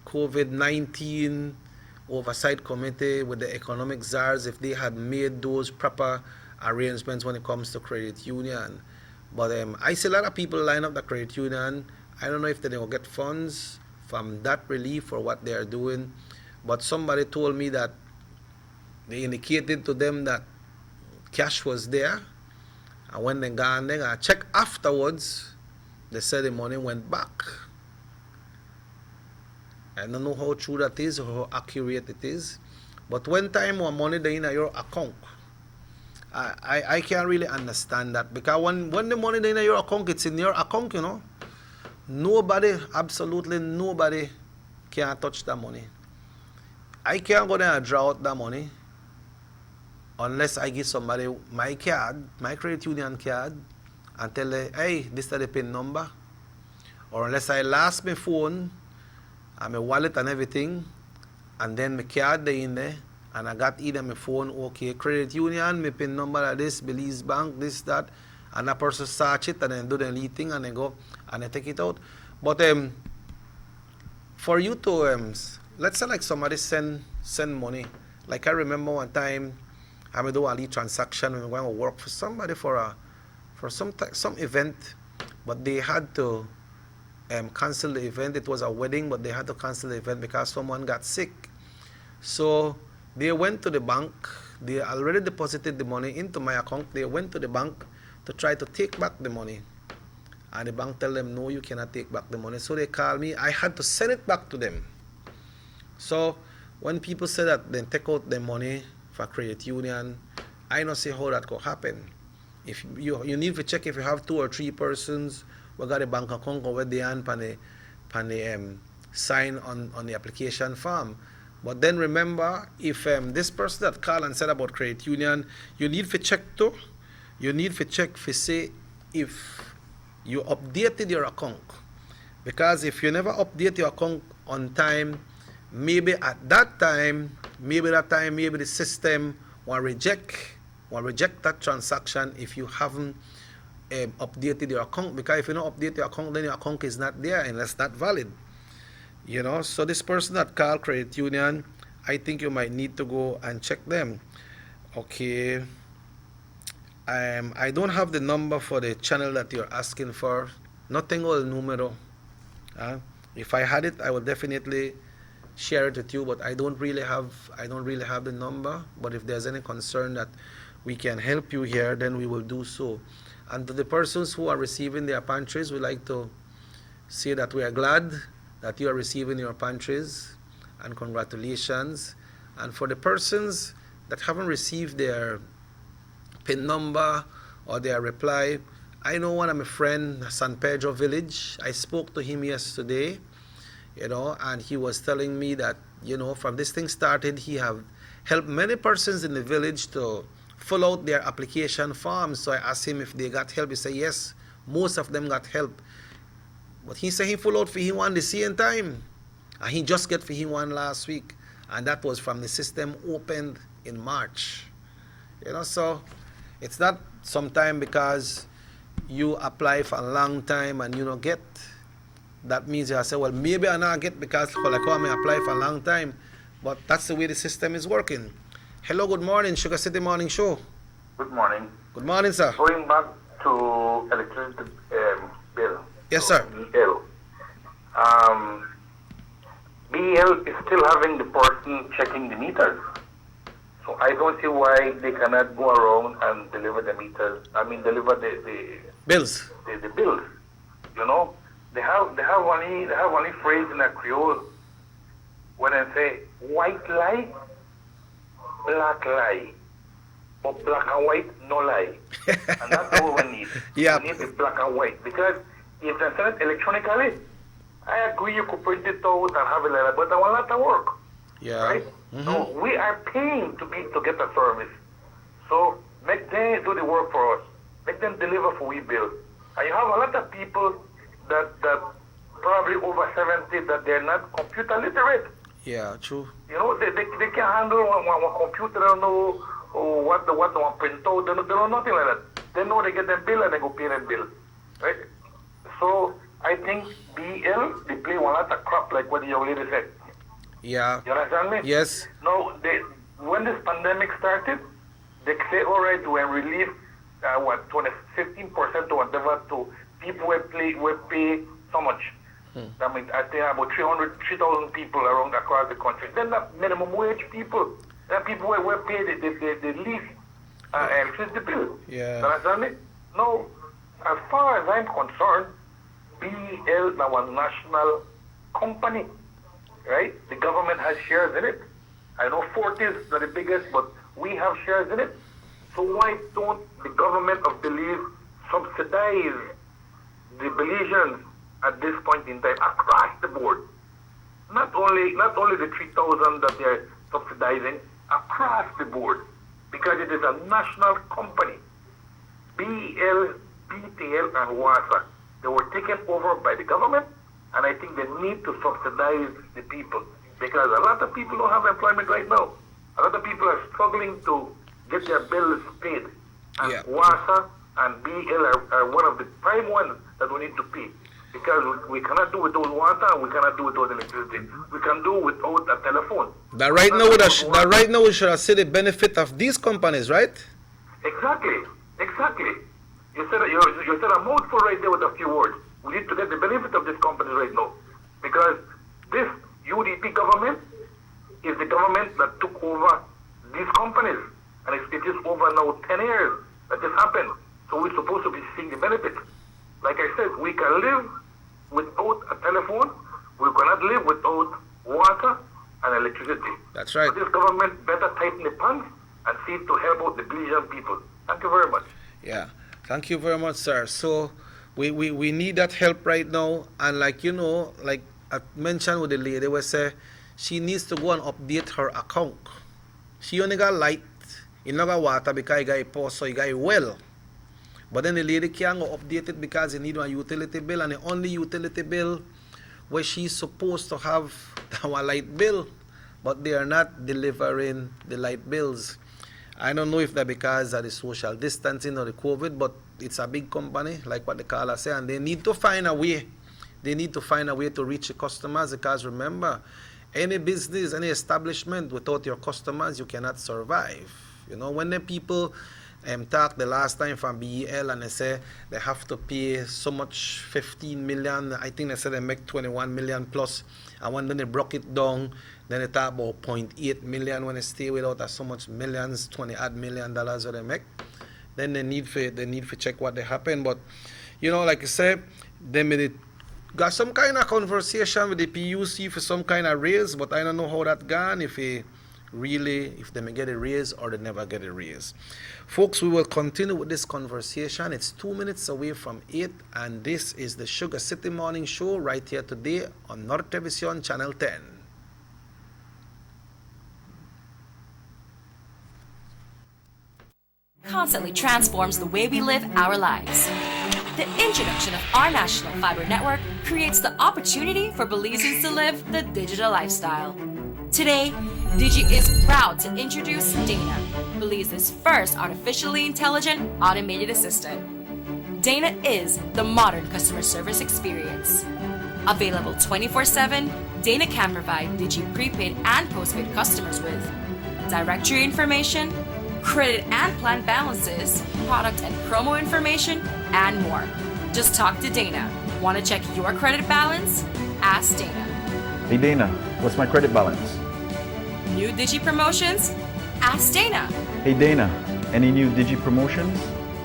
COVID-19 oversight committee with the economic czars, if they had made those proper arrangements when it comes to Credit Union. But I see a lot of people line up the Credit Union. I don't know if they will get funds from that relief or what they are doing. But somebody told me that they indicated to them that cash was there. And when they got there, I checked afterwards, they said the money went back. I don't know how true that is or how accurate it is. But when time or money they in your account, I can't really understand that. Because when the money they in your account, it's in your account, you know. Nobody, absolutely nobody can touch that money. I can't go there and draw out that money unless I give somebody my card, my Credit Union card, and tell them, hey, this is the PIN number. Or unless I lost my phone and my wallet and everything, and then my card they in there, and I got either my phone, okay, Credit Union, my PIN number like this, Belize Bank, this, that, and that person search it and then do the lead thing and then go and they take it out. But for you to let's say like somebody send money. Like I remember one time I do a lead transaction when we went to work for somebody for some event, but they had to cancel the event. It was a wedding, but they had to cancel the event because someone got sick. So they went to the bank. They already deposited the money into my account. They went to the bank to try to take back the money. And the bank tell them, no, you cannot take back the money. So they called me. I had to send it back to them. So when people say that they take out the money for Credit Union, I don't see how that could happen. If you need to check if you have 2 or 3 persons who got a bank account where they are sign on the application form. But then remember, if this person that called and said about Credit Union, you need to check too. You need to check to say if you updated your account. Because if you never update your account on time, maybe at that time, maybe the system will reject that transaction if you haven't updated your account. Because if you don't update your account, then your account is not there and that's not valid. You know, so this person that called Credit Union, I think you might need to go and check them. Okay. I don't have the number for the channel that you're asking for. No tengo el número. If I had it, I would definitely share it with you, but I don't really have the number. But if there's any concern that we can help you here, then we will do so. And to the persons who are receiving their pantries, we like to say that we are glad that you are receiving your pantries, and congratulations. And for the persons that haven't received their PIN number or their reply, I know one of my friend, San Pedro Village. I spoke to him yesterday, and he was telling me that, from this thing started, he have helped many persons in the village to fill out their application forms. So I asked him if they got help. He said yes, most of them got help. But he said he full out for him one the same time. And he just get for him one last week. And that was from the system opened in March. So it's not sometime because you apply for a long time and you don't get. That means you say, well, maybe I not get because I apply for a long time. But that's the way the system is working. Hello, good morning, Sugar City Morning Show. Good morning. Good morning, sir. Going back to electricity bill. Yes, sir. BEL. BEL is still having the person checking the meters. So I don't see why they cannot go around and deliver the meters. Deliver the bills. The bills. They have only phrase in a Creole when they say white lie, black lie. But black and white, no lie. And that's what we need. Yeah. We need the black and white. Because if they send it electronically, I agree you could print it out and have it like that, but I want that to work. Yeah. Right? Mm-hmm. So we are paying to get a service. So make them do the work for us. Make them deliver for we bill. And you have a lot of people that probably over 70 that they're not computer literate. Yeah, true. They can handle one computer, they don't know what the one print out, they know nothing like that. They know they get their bill and they go pay their bill. Right? So I think BEL, they play one lot of crap like what the young lady said. Yeah. You understand me? Yes. No, when this pandemic started, they say, all right, we're relief, 15% or whatever to people who pay so much. I think about 3,000 people around across the country. Then the minimum wage people, then people who pay the least electricity bill. Yeah. You understand me? No, as far as I'm concerned, BEL is our national company, right? The government has shares in it. I know Fortis is the biggest, but we have shares in it. So why don't the government of Belize subsidize the Belizeans at this point in time across the board? Not only the 3,000 that they're subsidizing, across the board, because it is a national company. BEL, BTL, and WASA, they were taken over by the government, and I think they need to subsidize the people, because a lot of people don't have employment right now. A lot of people are struggling to get their bills paid, and WASA and BEL are one of the prime ones that we need to pay, because we cannot do without water and we cannot do without electricity. We can do without a telephone. That right now we should see the benefit of these companies, right? Exactly. You said a mouthful right there with a few words. We need to get the benefit of this company right now, because this UDP government is the government that took over these companies, and it is over now 10 years that this happened. So we're supposed to be seeing the benefits. Like I said, we can live without a telephone. We cannot live without water and electricity. That's right. So this government better tighten the pants and see to help out the Belizean people. Thank you very much. Yeah. Thank you very much, sir. So we need that help right now. And like I mentioned with the lady, we say she needs to go and update her account. She only got light, you not got water because you got a post, so you got a well. But then the lady can't go update it because you need a utility bill, and the only utility bill where she's supposed to have our light bill, but they are not delivering the light bills. I don't know if that's because of the social distancing or the COVID, but it's a big company, like what the caller said, and they need to find a way. They need to find a way to reach the customers, because remember, any business, any establishment, without your customers, you cannot survive. When the people talk the last time from BEL, and they say they have to pay so much, 15 million. I think they said they make 21 million plus. And when they broke it down, then they talk about 0.8 million when they stay without so much millions, $20 million what they make. Then they need to check what they happen. But like I said, they made it. Got some kind of conversation with the PUC for some kind of raise, but I don't know how that gone, if they may get a raise or they never get a raise. Folks, we will continue with this conversation. It's 2 minutes away from 8, and this is the Sugar City Morning Show right here today on Nortevisión Channel 10. Constantly transforms the way we live our lives. The introduction of our national fiber network creates the opportunity for Belizeans to live the digital lifestyle. Today, Digi is proud to introduce Dana, Belize's first artificially intelligent automated assistant. Dana is the modern customer service experience. Available 24/7, Dana can provide Digi prepaid and postpaid customers with directory information, credit and plan balances, product and promo information, and more. Just talk to Dana. Want to check your credit balance? Ask Dana. Hey Dana, what's my credit balance? New Digi promotions? Ask Dana. Hey Dana, any new Digi promotions?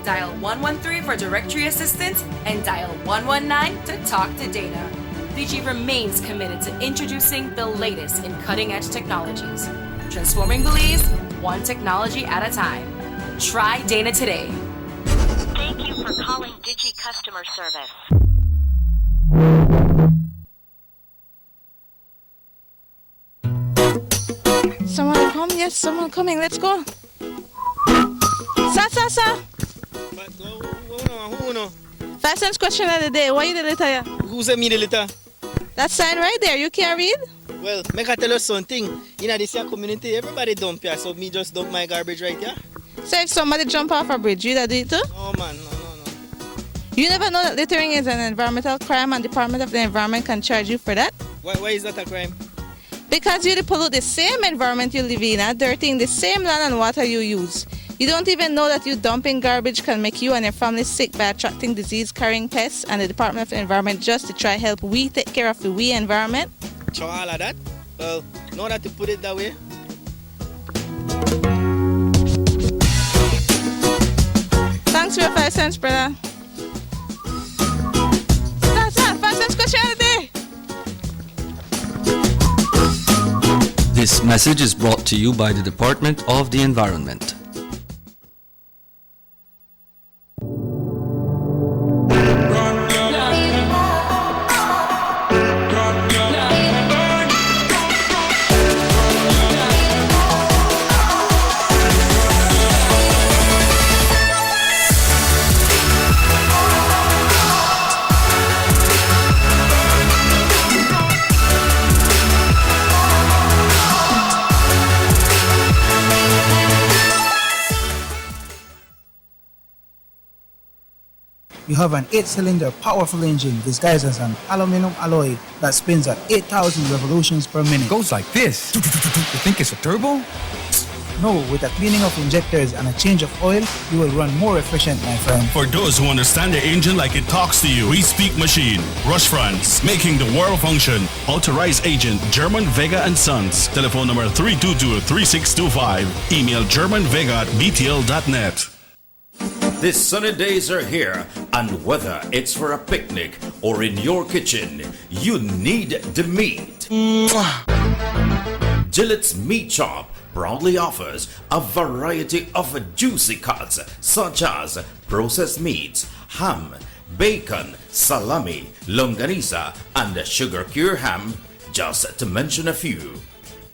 Dial 113 for directory assistance and dial 119 to talk to Dana. Digi remains committed to introducing the latest in cutting-edge technologies, transforming Belize one technology at a time. Try Dana today. Thank you for calling Digi Customer Service. Someone come? Yes, someone coming. Let's go. Sa. Fastest question of the day. Why you the letter? Who's me the letter? That sign right there. You can't read? Well, make I tell you something. In this community, everybody dump here, so me just dump my garbage right here. So if somebody jump off a bridge, you that do it too? No, man, no. You never know that littering is an environmental crime and Department of the Environment can charge you for that? Why is that a crime? Because you pollute the same environment you live in, dirtying the same land and water you use. You don't even know that you dumping garbage can make you and your family sick by attracting disease-carrying pests, and the Department of the Environment just to try help we take care of the environment. So all of that? Well, know that to put it that way. Thanks for your 5 cents, brother. That's 5 cents question of the day. This message is brought to you by the Department of the Environment. You have an 8-cylinder powerful engine disguised as an aluminum alloy that spins at 8,000 revolutions per minute. Goes like this. You think it's a turbo? No, with a cleaning of injectors and a change of oil, you will run more efficient, my friend. For those who understand the engine like it talks to you, we speak machine. Rush France, making the world function. Authorized agent, German Vega & Sons. Telephone number 322-3625. Email germanvega@btl.net. The sunny days are here, and whether it's for a picnic or in your kitchen, you need the meat. Gillette's Meat Shop proudly offers a variety of juicy cuts such as processed meats, ham, bacon, salami, longaniza, and sugar cure ham, just to mention a few.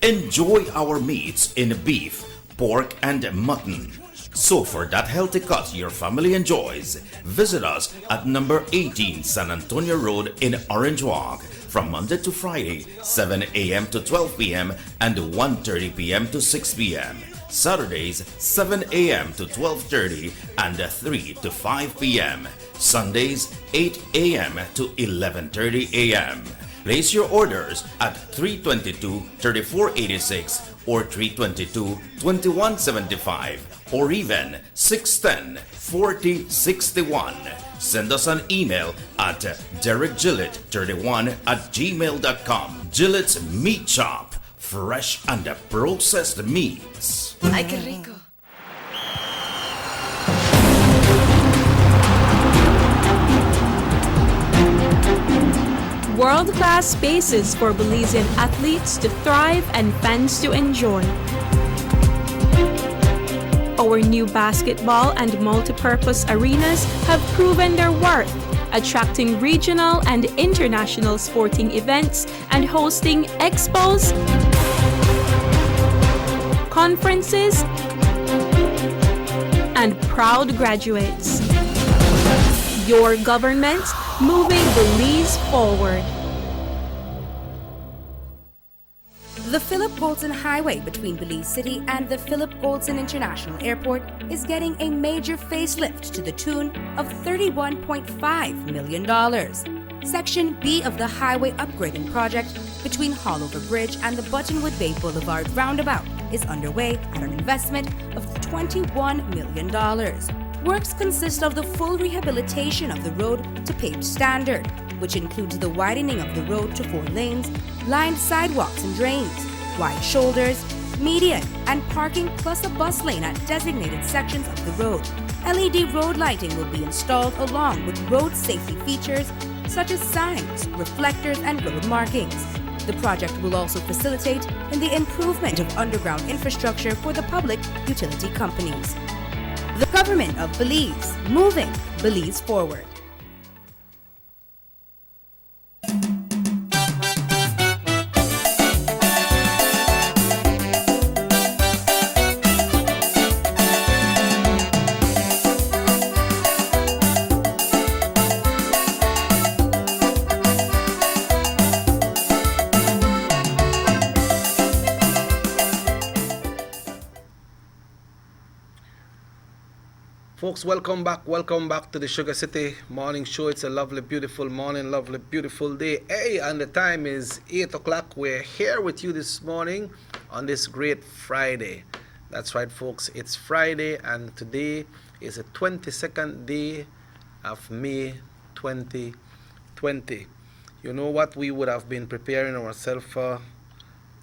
Enjoy our meats in beef, pork, and mutton. So for that healthy cut your family enjoys, visit us at number 18 San Antonio Road in Orange Walk from Monday to Friday, 7 a.m. to 12 p.m. and 1:30 p.m. to 6 p.m. Saturdays, 7 a.m. to 12:30 and 3 to 5 p.m. Sundays, 8 a.m. to 11:30 a.m. Place your orders at 322-3486 or 322-2175 or even 610-4061. Send us an email at derekgillett31@gmail.com. Gillett's Meat Shop, fresh and processed meats. Ay, qué rico. World-class spaces for Belizean athletes to thrive and fans to enjoy. Our new basketball and multi-purpose arenas have proven their worth, attracting regional and international sporting events and hosting expos, conferences, and proud graduates. Your government moving Belize forward. The Philip Goldson Highway between Belize City and the Philip Goldson International Airport is getting a major facelift to the tune of $31.5 million. Section B of the highway upgrading project between Haulover Bridge and the Buttonwood Bay Boulevard roundabout is underway at an investment of $21 million. Works consist of the full rehabilitation of the road to paved standard, which includes the widening of the road to 4 lanes, lined sidewalks and drains, wide shoulders, median, and parking plus a bus lane at designated sections of the road. LED road lighting will be installed along with road safety features such as signs, reflectors, and road markings. The project will also facilitate in the improvement of underground infrastructure for the public utility companies. The Government of Belize, moving Belize forward. Folks, welcome back to the Sugar City Morning Show. It's a lovely, beautiful morning, lovely, beautiful day. Hey, and the time is 8 o'clock. We're here with you this morning on this great Friday. That's right, folks. It's Friday, and today is the 22nd day of May 2020. You know what we would have been preparing ourselves for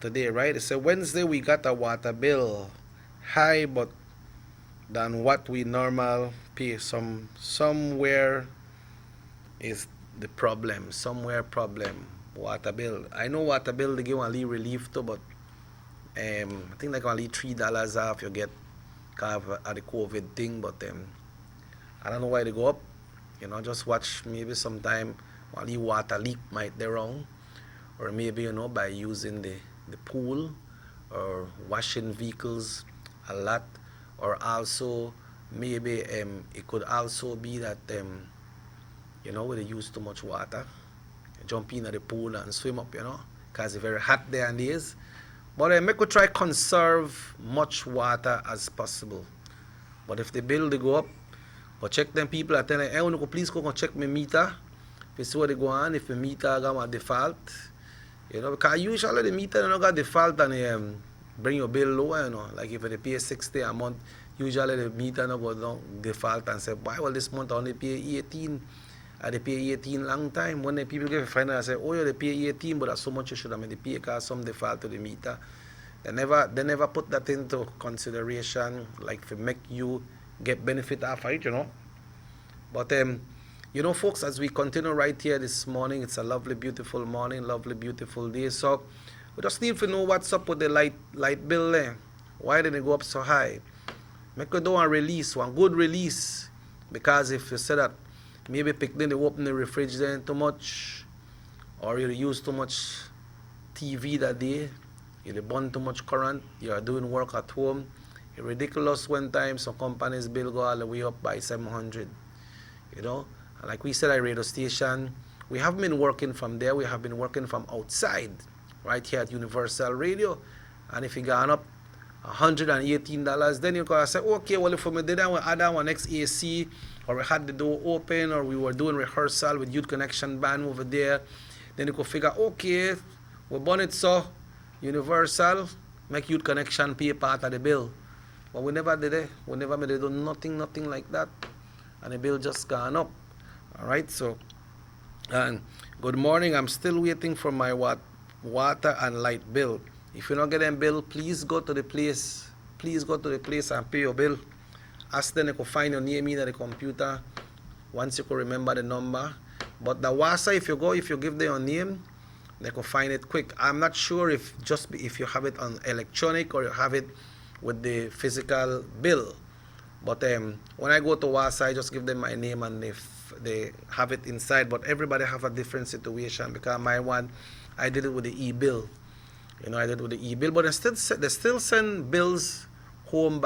today, right? It's a Wednesday. We got a water bill high, but than what we normal pay. Somewhere is the problem. Somewhere problem. Water bill. I know water bill they give only relief too, but I think like only $3 off you get kind of at the COVID thing, but I don't know why they go up. You know, just watch maybe sometime only water leak might be wrong. Or maybe, you know, by using the pool or washing vehicles a lot. Or also, maybe it could also be that, you know, when they use too much water, you jump in at the pool and swim up, you know, because it's very hot there and days. But I could try conserve much water as possible. But if the bill they go up, but check them people that tell them, hey, please go and check my meter. If you see what they go on, if the meter got a default, you know, because usually the meter don't got default and bring your bill lower, you know. Like if they pay $60 a month, usually the meter no go down default and say, why well this month I only pay 18? They pay 18 long time. When the people get final and say, oh yeah, they pay 18, but that's so much you should have made the pay because some default to the meter. They never put that into consideration, like to make you get benefit after it, you know. But you know, folks, as we continue right here this morning, it's a lovely, beautiful morning, lovely, beautiful day. So we just need to know what's up with the light bill there. Why did it go up so high? Make a do a release, one good release. Because if you say that maybe then they open the refrigerator too much, or you use too much TV that day, you burn too much current, you are doing work at home. It's ridiculous one time some companies' bill go all the way up by $700. You know? And like we said at radio station, we haven't been working from there, we have been working from outside. Right here at Universal Radio, and if you gone up $118, then you can say, okay, well if we did that, we add our next AC, or we had the door open, or we were doing rehearsal with Youth Connection band over there, Then you could figure, okay, we burn it so, universal, make youth connection pay part of the bill. But we never did it. We never made it do nothing like that. And the bill just gone up. All right, so, and good morning. I'm still waiting for my water and light bill. If you don't get them bill, please go to the place. Please go to the place and pay your bill. Ask them to find your name in the computer once you can remember the number. But the WASA, if you give them your name, they can find it quick. I'm not sure if you have it on electronic or you have it with the physical bill. But when I go to WASA, I just give them my name and they have it inside. But everybody have a different situation because my one, I did it with the e-bill. You know, I did it with the e-bill. But they still send bills home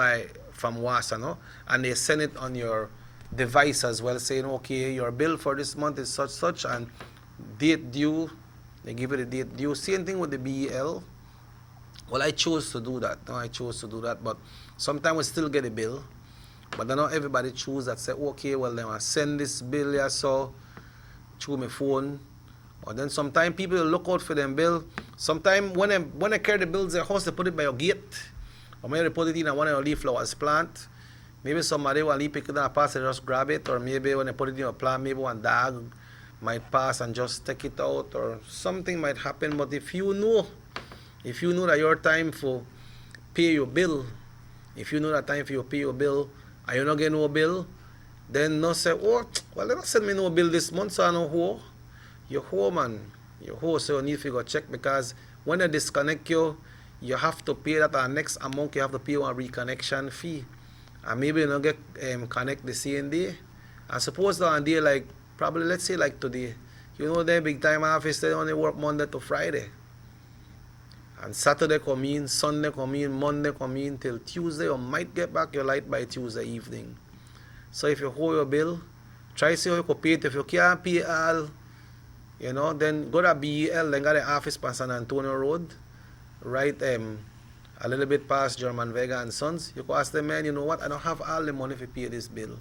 from WASA, no? And they send it on your device as well, saying, okay, your bill for this month is such and date due. They give it a date due. Same thing with the BEL. Well, I chose to do that. No, I chose to do that. But sometimes we still get a bill. But not everybody choose that. Say, okay, well, then I send this bill here, so through my phone. Or then sometimes people look out for them bill. Sometimes when I carry the bills to the house, they put it by your gate. Or maybe they put it in one of your leaf flowers plant. Maybe somebody will leave pick it up, pass and just grab it. Or maybe when they put it in your plant, maybe one dog might pass and just take it out. Or something might happen. But if you know that your time for pay your bill, if you know that time for you pay your bill, and you not get no bill, then no say, oh, well, they don't send me no bill this month, so I know who. You're home, man. You're home, so you need to go check because when they disconnect you, you have to pay that next amount, you have to pay one reconnection fee. And maybe you don't get connect the same day. And suppose that on day like, probably let's say like today, you know they big time office, they only work Monday to Friday. And Saturday come in, Sunday come in, Monday come in, till Tuesday, you might get back your light by Tuesday evening. So if you hold your bill, try to see how you can pay it. If you can't pay all, you know, then go to BEL, then got the office on San Antonio Road, right, a little bit past German Vega and Sons. You can ask them, man, you know what, I don't have all the money to pay this bill.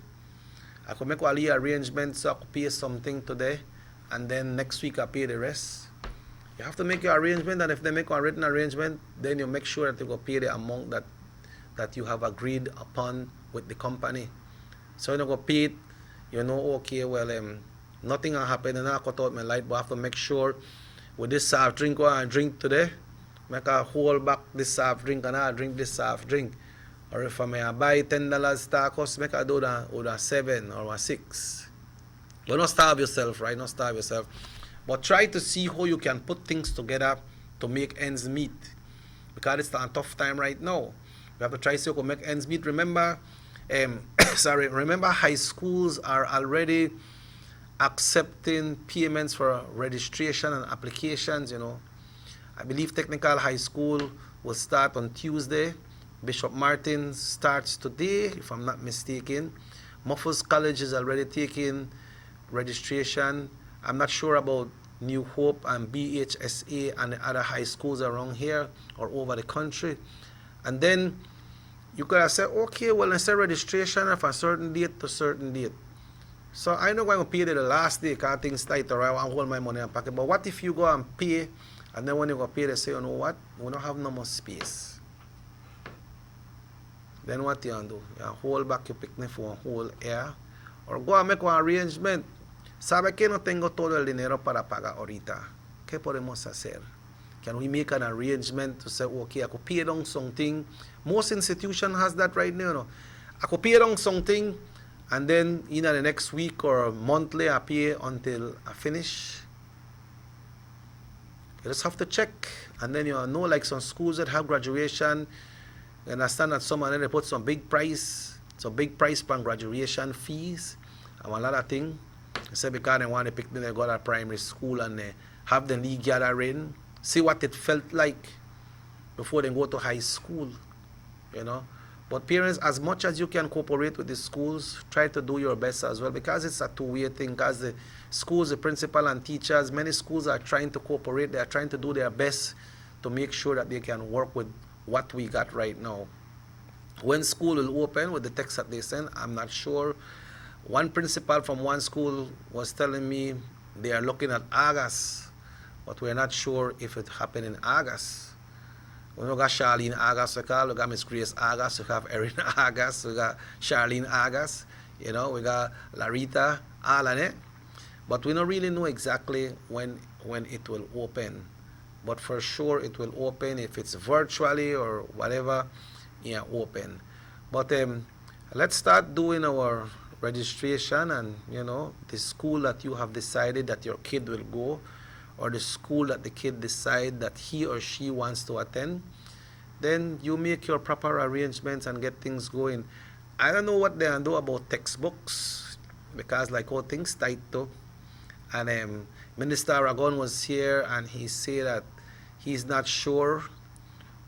I could make all the arrangements so I could pay something today, and then next week I pay the rest. You have to make your arrangement, and if they make a written arrangement, then you make sure that you go pay the amount that you have agreed upon with the company. So you don't go pay it, you know, okay, well, nothing will happen, and I cut out my light, but I have to make sure with this soft drink what I drink today, make a hold back this soft drink and I drink this soft drink. Or if I may buy $10 stock cost, make I do that with a 7 or a 6. You don't starve yourself, right? Don't starve yourself. But try to see how you can put things together to make ends meet. Because it's a tough time right now. You have to try to see how you can make ends meet. Remember, remember high schools are already accepting payments for registration and applications, you know. I believe Technical High School will start on Tuesday. Bishop Martin starts today, if I'm not mistaken. Muffles College is already taking registration. I'm not sure about New Hope and BHSA and the other high schools around here or over the country. And then you could have said, okay, well, instead registration from a certain date to certain date. So I'm not going to pay the last day because things tight or I want to hold my money and pocket. But what if you go and pay, and then when you go pay, they say, you know what, we don't have no more space. Then what you do? You hold back your picnic for a whole year. Or go and make one arrangement. Sabe que no tengo todo el dinero para pagar ahorita. ¿Qué podemos hacer? Can we make an arrangement to say, okay, I could pay down something. Most institution has that right now. You know. I could pay down something, and then in the next week or monthly, I pay until I finish. You just have to check. And then you know, like some schools that have graduation, you understand that some of them they put some big price on graduation fees and a lot of things. They say because they want to pick them, they go to primary school and they have the league gathering, see what it felt like before they go to high school, you know. But parents, as much as you can cooperate with the schools, try to do your best as well because it's a two-way thing. Because the schools, the principal and teachers, many schools are trying to cooperate. They are trying to do their best to make sure that they can work with what we got right now. When school will open with the text that they send, I'm not sure. One principal from one school was telling me they are looking at August but we're not sure if it happened in August. We got Charlene August, we got Miss Grace August, we have Erin August, we got Charlene August, we got Larita, all of it. But we don't really know exactly when it will open. But for sure it will open if it's virtually or whatever, open. But let's start doing our registration, and the school that you have decided that your kid will go, or the school that the kid decide that he or she wants to attend, then you make your proper arrangements and get things going. I don't know what they do about textbooks, because like all things tight too. And Minister Aragon was here, and he said that he's not sure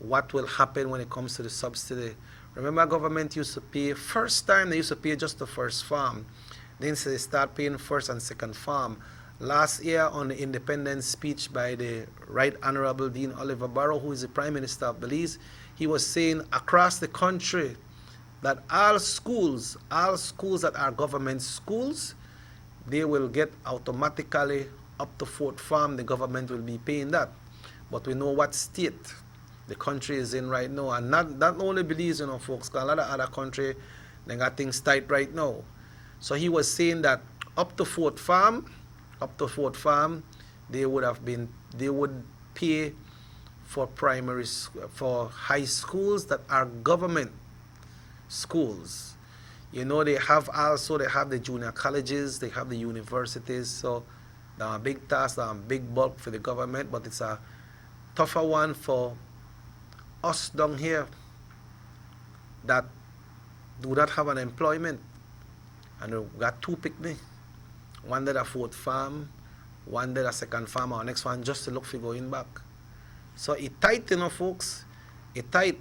what will happen when it comes to the subsidy. Remember, government used to pay, first time they used to pay just the first farm. Then they start paying first and second farm. Last year on the independence speech by the Right Honorable Dean Oliver Barrow, who is the Prime Minister of Belize, he was saying across the country that all schools that are government schools, they will get automatically up to fourth farm, the government will be paying that. But we know what state the country is in right now, and not only Belize, folks, because a lot of other country, they got things tight right now. So he was saying that up to fourth farm, they would pay for for high schools that are government schools. They have the junior colleges, they have the universities, so they're a big task, they're a big bulk for the government, but it's a tougher one for us down here that do not have an employment. And we got two picnic. One did a fourth farm, one did a second farm, our next one just to look for going back. So it tight, folks. It tight.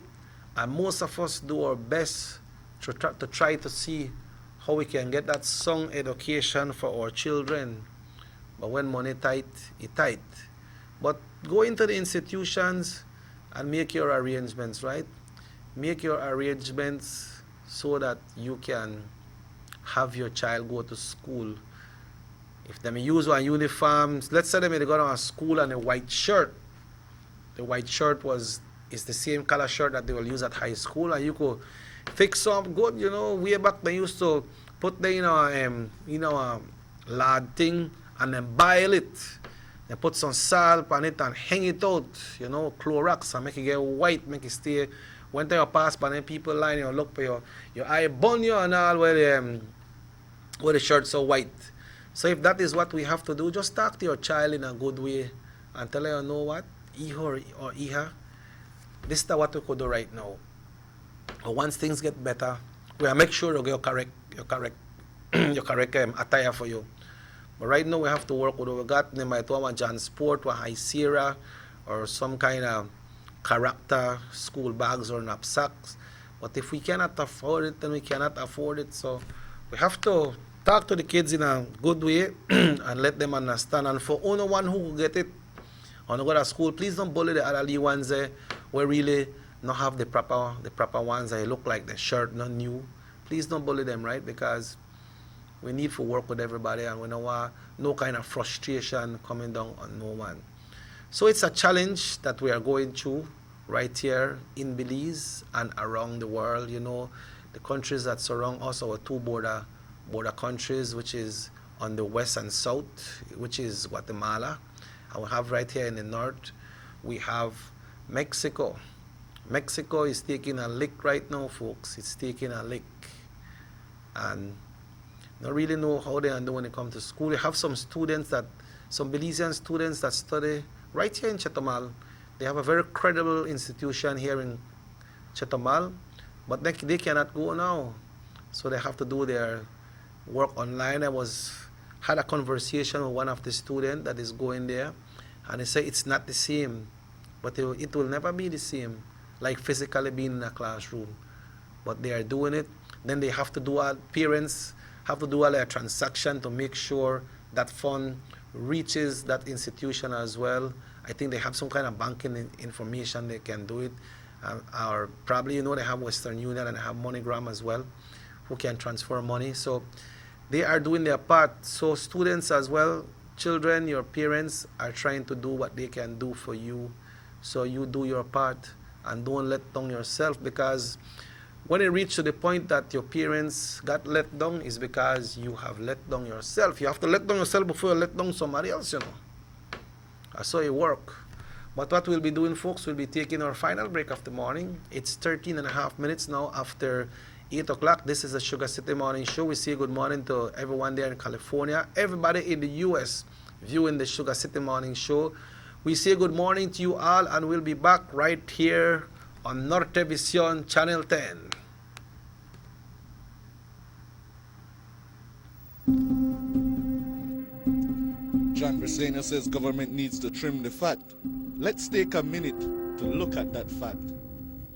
And most of us do our best to try to see how we can get that sound education for our children. But when money tight, it tight. But go into the institutions and make your arrangements, right? Make your arrangements so that you can have your child go to school. If they use one uniform, let's say they go to a school and a white shirt. The white shirt is the same color shirt that they will use at high school, and you could fix some good, way back they used to put the lard thing and then boil it. They put some salt on it and hang it out, Clorox, and make it get white, make it stay. When you pass by, then people line, look for your eye burn you and all where the shirt's so white. So if that is what we have to do, just talk to your child in a good way and tell her, what, Iho or Iha, this is what we could do right now. But once things get better, we'll make sure you get your correct attire for you. But right now we have to work with what we got. They might want John Sport, or High Sierra, or some kind of character school bags or knapsacks. But if we cannot afford it, then we cannot afford it. So we have to talk to the kids in a good way and let them understand. And for only one who will get it, on go to school, please don't bully the elderly ones who really not have the proper ones that look like the shirt not new. Please don't bully them, right? Because we need to work with everybody, and we don't want no kind of frustration coming down on no one. So it's a challenge that we are going through right here in Belize and around the world. The countries that surround us, our two border countries, which is on the west and south, which is Guatemala. And we have right here in the north, we have Mexico. Mexico is taking a lick right now, folks. It's taking a lick. And don't really know how they do when it comes to school. You have some Belizean students that study right here in Chetumal. They have a very credible institution here in Chetumal, but they cannot go now. So they have to do their work online. I had a conversation with one of the students that is going there, and they say it's not the same, but it will never be the same, like physically being in a classroom. But they are doing it. Then they have to do parents have to do all their transaction to make sure that fund reaches that institution as well. I think they have some kind of banking information, they can do it. Or probably, they have Western Union and they have MoneyGram as well, who can transfer money. So they are doing their part. So students as well, children, your parents are trying to do what they can do for you. So you do your part and don't let down yourself, because when it reaches to the point that your parents got let down, is because you have let down yourself. You have to let down yourself before you let down somebody else, you know. That's how it works. But what we'll be doing, folks, we'll be taking our final break of the morning. It's 13.5 minutes now after 8 o'clock. This is the Sugar City Morning Show. We say good morning to everyone there in California, everybody in the U.S. viewing the Sugar City Morning Show. We say good morning to you all, and we'll be back right here on Nortevision Channel 10. John Briceño says government needs to trim the fat. Let's take a minute to look at that fact.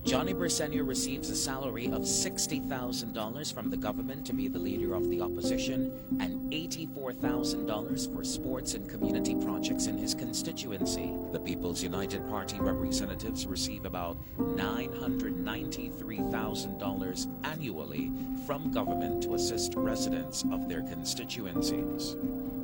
Johnny Briceño receives a salary of $60,000 from the government to be the leader of the opposition and $84,000 for sports and community projects in his constituency. The People's United Party representatives receive about $993,000 annually from government to assist residents of their constituencies.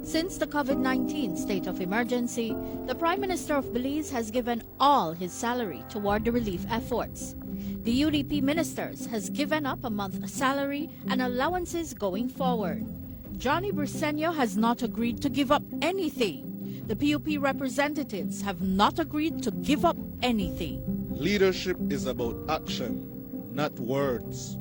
Since the COVID-19 state of emergency, the Prime Minister of Belize has given all his salary toward the relief efforts. The UDP ministers has given up a month's salary and allowances going forward. Johnny Briceño has not agreed to give up anything. The PUP representatives have not agreed to give up anything. Leadership is about action, not words.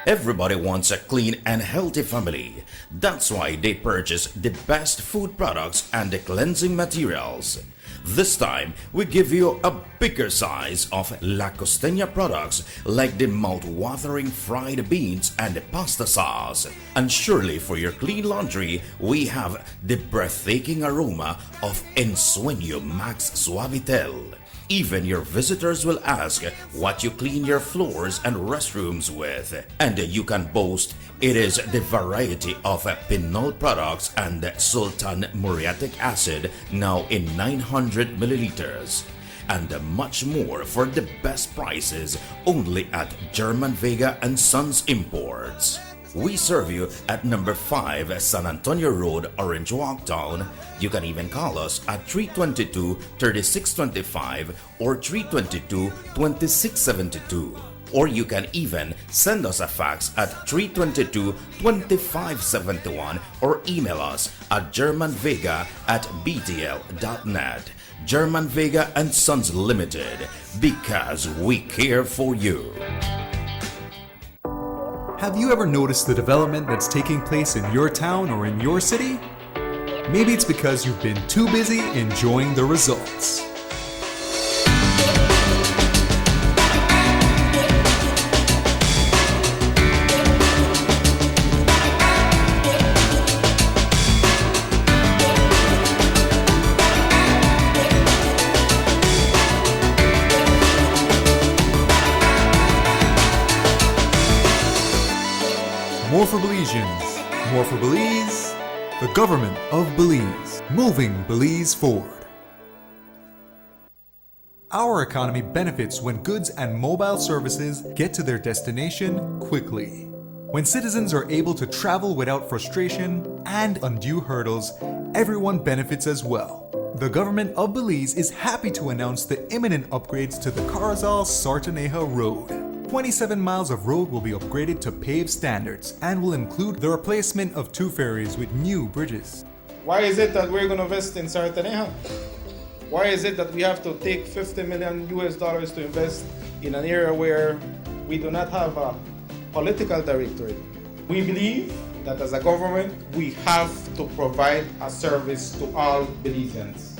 Everybody wants a clean and healthy family. That's why they purchase the best food products and the cleansing materials. This time, we give you a bigger size of La Costeña products like the mouth-watering fried beans and the pasta sauce. And surely for your clean laundry, we have the breathtaking aroma of Ensueño Max Suavitel. Even your visitors will ask what you clean your floors and restrooms with. And you can boast it is the variety of Pinol products and Sultan muriatic acid now in 900 milliliters. And much more for the best prices only at German Vega and Sons Imports. We serve you at number 5 San Antonio Road, Orange Walk Town. You can even call us at 322-3625 or 322-2672. Or you can even send us a fax at 322-2571 or email us at germanvega@btl.net. German Vega and Sons Limited, because we care for you. Have you ever noticed the development that's taking place in your town or in your city? Maybe it's because you've been too busy enjoying the results. More for Belizeans, more for Belize, the government of Belize, moving Belize forward. Our economy benefits when goods and mobile services get to their destination quickly. When citizens are able to travel without frustration and undue hurdles, everyone benefits as well. The government of Belize is happy to announce the imminent upgrades to the Corozal-Sartaneja Road. 27 miles of road will be upgraded to paved standards and will include the replacement of 2 ferries with new bridges. Why is it that we're going to invest in Sartaneja? Why is it that we have to take $50 million to invest in an area where we do not have a political directorate? We believe that as a government, we have to provide a service to all Belizeans.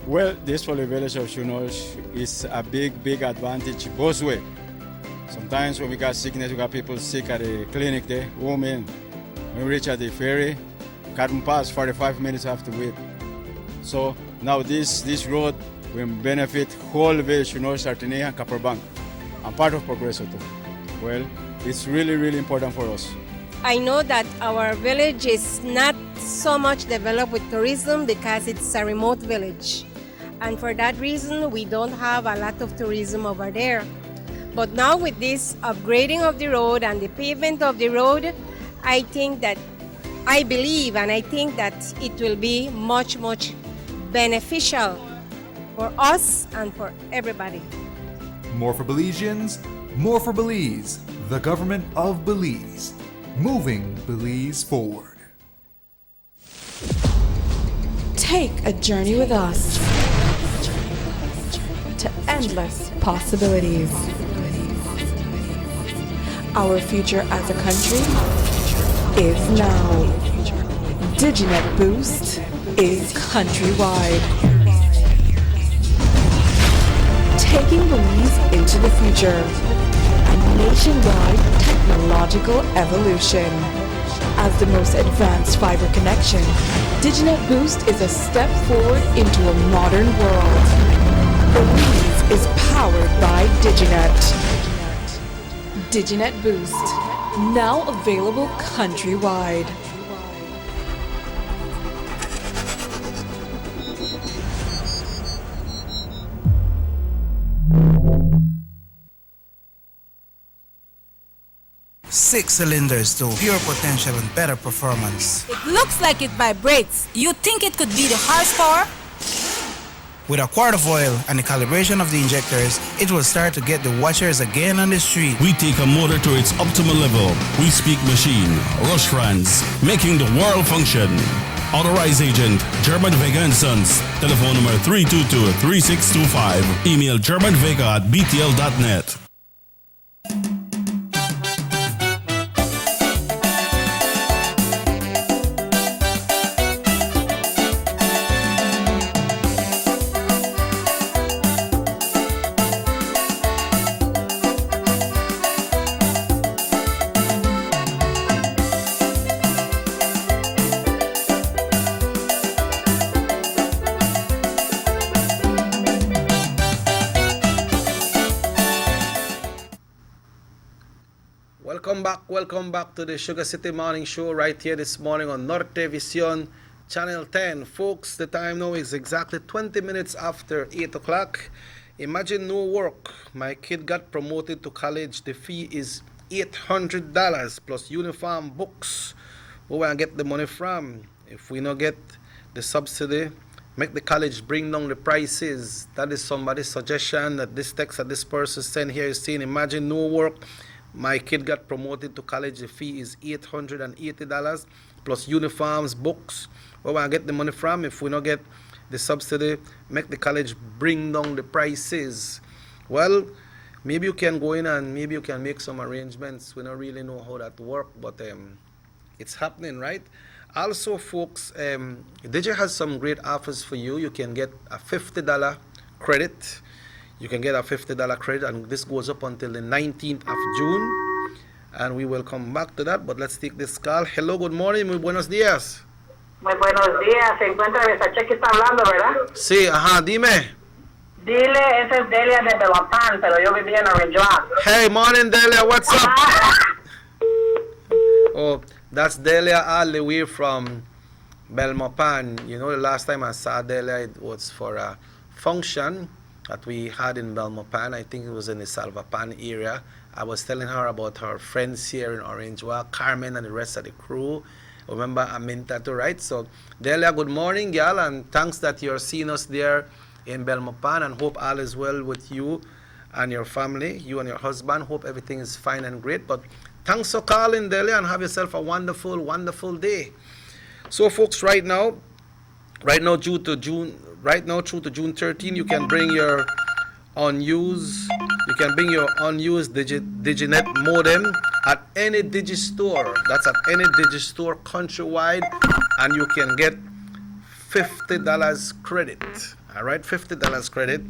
Well, this for the village of Chunosh is a big advantage both ways. Sometimes when we got sickness, we got people sick at the clinic there, women. When we reach at the ferry, can't pass 45 minutes have to wait. So now this road will benefit whole village, Sartaneja and Copperbank. I'm part of Progreso too. Well, it's really important for us. I know that our village is not so much developed with tourism because it's a remote village. And for that reason, we don't have a lot of tourism over there. But now with this upgrading of the road and the pavement of the road, I think that I believe and I think that it will be much, much beneficial for us and for everybody. More for Belizeans, more for Belize, the government of Belize, moving Belize forward. Take a journey with us to endless possibilities. Our future as a country is now. DigiNet Boost is countrywide. Taking Belize into the future. A nationwide technological evolution. As the most advanced fiber connection, DigiNet Boost is a step forward into a modern world. Belize is powered by DigiNet. DigiNet Boost, now available countrywide. Six cylinders to pure potential and better performance. It looks like it vibrates. You think it could be the horsepower? With a quart of oil and the calibration of the injectors, it will start to get the watchers again on the street. We take a motor to its optimal level. We speak machine. Rush France, making the world function. Authorized agent, German Vega and Sons. Telephone number 322-3625. Email germanvega@btl.net. Welcome back to the Sugar City Morning Show right here this morning on Norte Vision, Channel 10. Folks, the time now is exactly 20 minutes after 8 o'clock. Imagine no work. My kid got promoted to college. The fee is $800 plus uniform, books. Where we get the money from? If we not get the subsidy, make the college bring down the prices. That is somebody's suggestion that this text that this person sent here is saying, imagine no work. My kid got promoted to college. The fee is $880 plus uniforms, books. Where we get the money from? If we not get the subsidy, make the college bring down the prices. Well, maybe you can go in and maybe you can make some arrangements. We don't really know how that works, but it's happening, right? Also, folks, DJ has some great offers for you. You can get a $50 credit. You can get a $50 credit, and this goes up until the 19th of June. And we will come back to that, but let's take this call. Hello, good morning, muy buenos días. Muy buenos días, se encuentra Versace que está hablando, ¿verdad? Sí, ajá, dime. Dile, esa es Delia de Belopán, pero yo vivía en Orange Walk. Hey, morning, Delia, what's up? Oh, that's Delia all the way from Belmopan. You know, the last time I saw Delia, it was for a function that we had in Belmopan. I think it was in the Salvapan area. I was telling her about her friends here in Orange Walk, Carmen and the rest of the crew. Remember Aminta too, right? So, Delia, good morning, y'all, and thanks that you're seeing us there in Belmopan, and hope all is well with you and your family, you and your husband. Hope everything is fine and great. But thanks for calling, Delia, and have yourself a wonderful, wonderful day. So, folks, right now through to June 13, you can bring your unused DigiNet modem at any Digistore. That's at any Digistore countrywide, and you can get $50 credit. All right, $50 credit.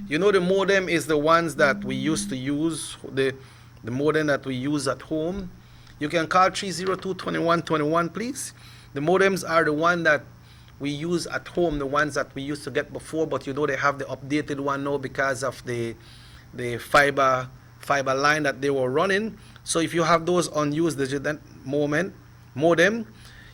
You know, the modem is the ones that we used to use, the modem that we use at home. You can call 302-2121, please. The modems are the one that we use at home, the ones that we used to get before, but you know they have the updated one now because of the fiber line that they were running. So if you have those unused DigiNet modem,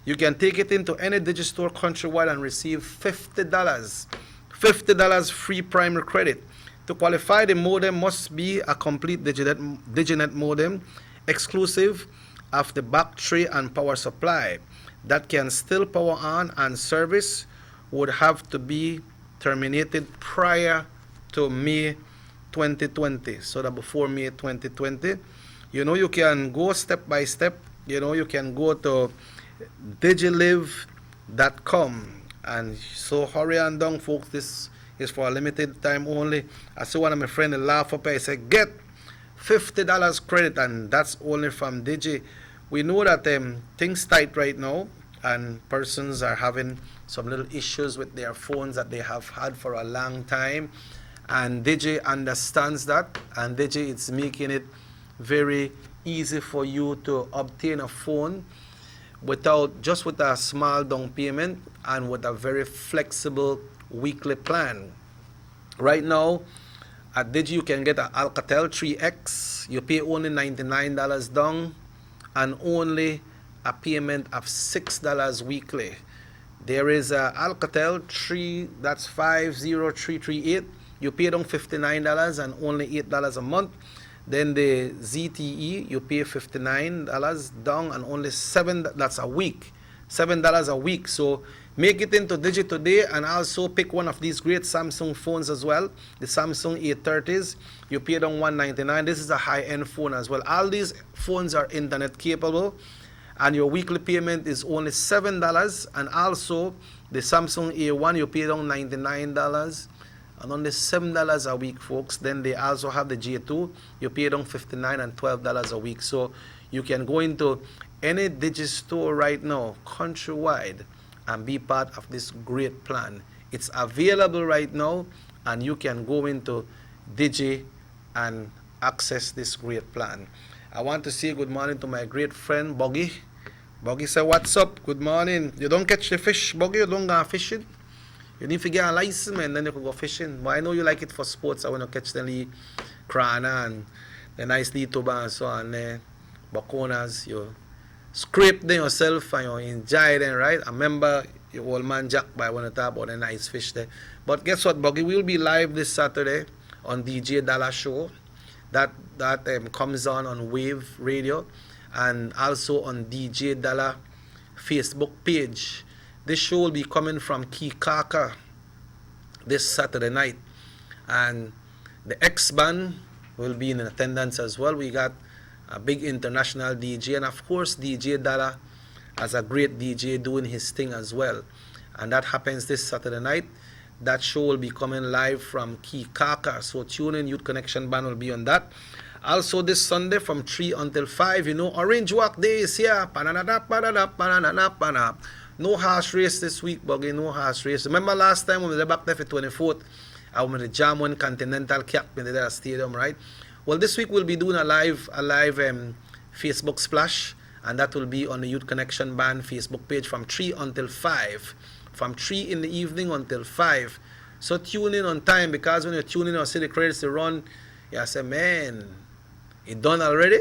you can take it into any Digistore countrywide and receive $50 free primary credit. To qualify, the modem must be a complete DigiNet modem, exclusive of the back tray and power supply. that can still power on and service would have to be terminated prior to May 2020. So that before May 2020, you can go step by step. You can go to digilive.com. And so hurry on down, folks. This is for a limited time only. I saw one of my friends laugh up here. I said, get $50 credit, and that's only from Digi. We know that things tight right now, and persons are having some little issues with their phones that they have had for a long time. And Digi understands that, and Digi is making it very easy for you to obtain a phone with a small down payment and with a very flexible weekly plan. Right now at Digi you can get an Alcatel 3X. You pay only $99 down and only a payment of $6 weekly. There is a Alcatel 50338. You pay down $59 and only $8 a month. Then the ZTE, you pay $59 down and only $7 a week. $7 a week. So make it into Digi today, and also pick one of these great Samsung phones as well. The Samsung A30s, you pay down $199. This is a high-end phone as well. All these phones are internet capable, and your weekly payment is only $7. And also the Samsung A1, you pay down $99 and only $7 a week, folks. Then they also have the J2, you pay down $59 and $12 a week. So you can go into any Digi store right now, countrywide, and be part of this great plan. It's available right now, and you can go into Digi and access this great plan. I want to say good morning to my great friend Boggy. Boggy say, what's up? Good morning. You don't catch the fish, Boggy? You don't go fishing? You need to get a license, man, then you can go fishing. But I know you like it for sports. I want to catch the crana and the nice little tuba and so on there. Baconas, you scrape them yourself and you enjoy them, right? I remember your old man Jack, but I want to talk about the nice fish there. But guess what, Buggy? We'll be live this Saturday on DJ Dollar Show. That comes on Wave Radio and also on DJ Dollar Facebook page. This show will be coming from Kikaka this Saturday night. And the X-Band will be in attendance as well. We got a big international DJ, and of course DJ Dollar as a great DJ doing his thing as well. And that happens this Saturday night. That show will be coming live from Kikaka. So tune in, Youth Connection Band will be on that. Also this Sunday from 3 until 5, Orange Walk Day is here. No horse race this week, Buggy, no horse race. Remember last time when we were back there for 24th, I went to Jam 1 Continental Cap in the stadium, right? Well, this week we'll be doing a live Facebook splash, and that will be on the Youth Connection Band Facebook page from 3 until 5. From 3 in the evening until 5. So tune in on time, because when you tune in and see the credits to run, you say, man, it done already?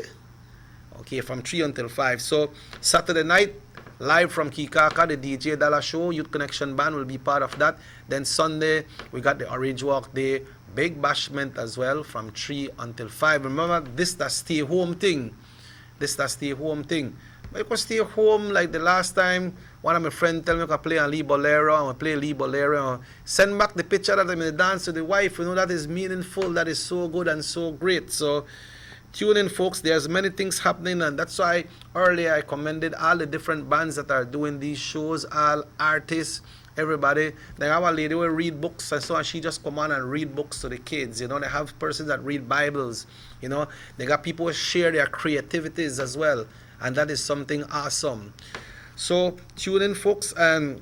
Okay, from 3 until 5. So Saturday night, live from Kikaka, the DJ Dollar Show, Youth Connection Band will be part of that. Then Sunday, we got the Orange Walk Day, big bashment as well from 3 until 5. Remember, this is the stay home thing. But you can stay home like the last time. One of my friends tell me I can play on Lee Bolero, and I play Lee Bolero. Send back the picture that I'm in the dance to the wife. That is meaningful. That is so good and so great. So tune in, folks. There's many things happening, and that's why earlier I commended all the different bands that are doing these shows, all artists, everybody. They have a lady who read books, and so on. She just come on and read books to the kids. They have persons that read Bibles. They got people who share their creativities as well, and that is something awesome. So tune in, folks. And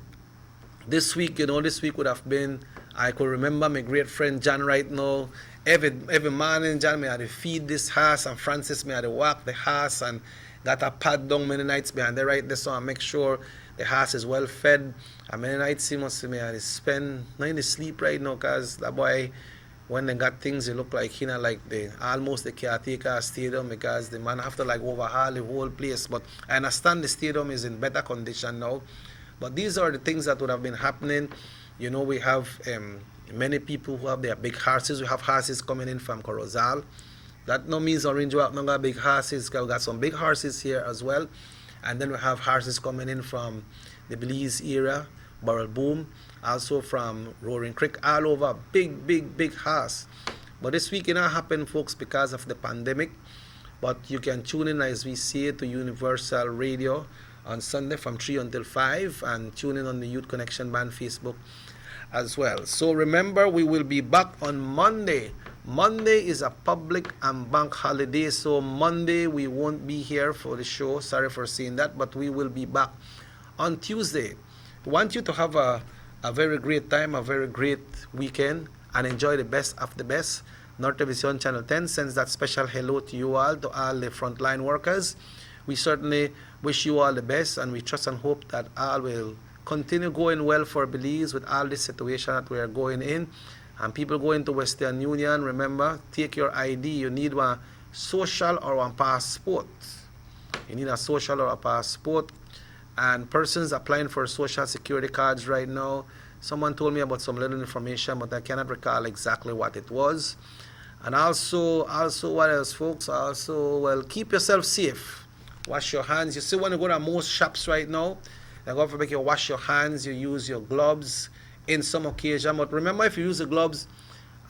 this week, this week would have been, I could remember my great friend John right now. Every morning, John, me had to feed this horse, and Francis, me had to walk the horse, and got a pad down many nights behind the right there, so I make sure the horse is well fed. And many nights he must me had to spend not in the sleep right now, because that boy, when they got things, it look like like almost the caretaker stadium, because the man have to overhaul the whole place. But I understand the stadium is in better condition now. But these are the things that would have been happening. We have many people who have their big horses. We have horses coming in from Corozal. That no means Orange Walk no got big horses. We got some big horses here as well. And then we have horses coming in from the Belize area, Burrell Boom, also from Roaring Creek, all over. Big horse. But this week it not happen, folks, because of the pandemic. But you can tune in, as we say, to Universal Radio on Sunday from 3 until 5, and tune in on the Youth Connection Band Facebook as well. So remember, we will be back on Monday. Monday is a public and bank holiday, so Monday we won't be here for the show. Sorry for saying that, but we will be back on Tuesday. We want you to have a very great time, a very great weekend, and enjoy the best of the best. North Television Channel 10 sends that special hello to you all, to all the frontline workers. We certainly wish you all the best, and we trust and hope that all will continue going well for Belize with all this situation that we are going in. And people going to Western Union, remember, take your ID. You need one social or one passport. You need a social or a passport. And persons applying for social security cards right now, someone told me about some little information, but I cannot recall exactly what it was. And also what else, folks? Also, well, keep yourself safe. Wash your hands. You see, when you go to most shops right now, they're going to make you wash your hands. You use your gloves in some occasion. But remember, if you use the gloves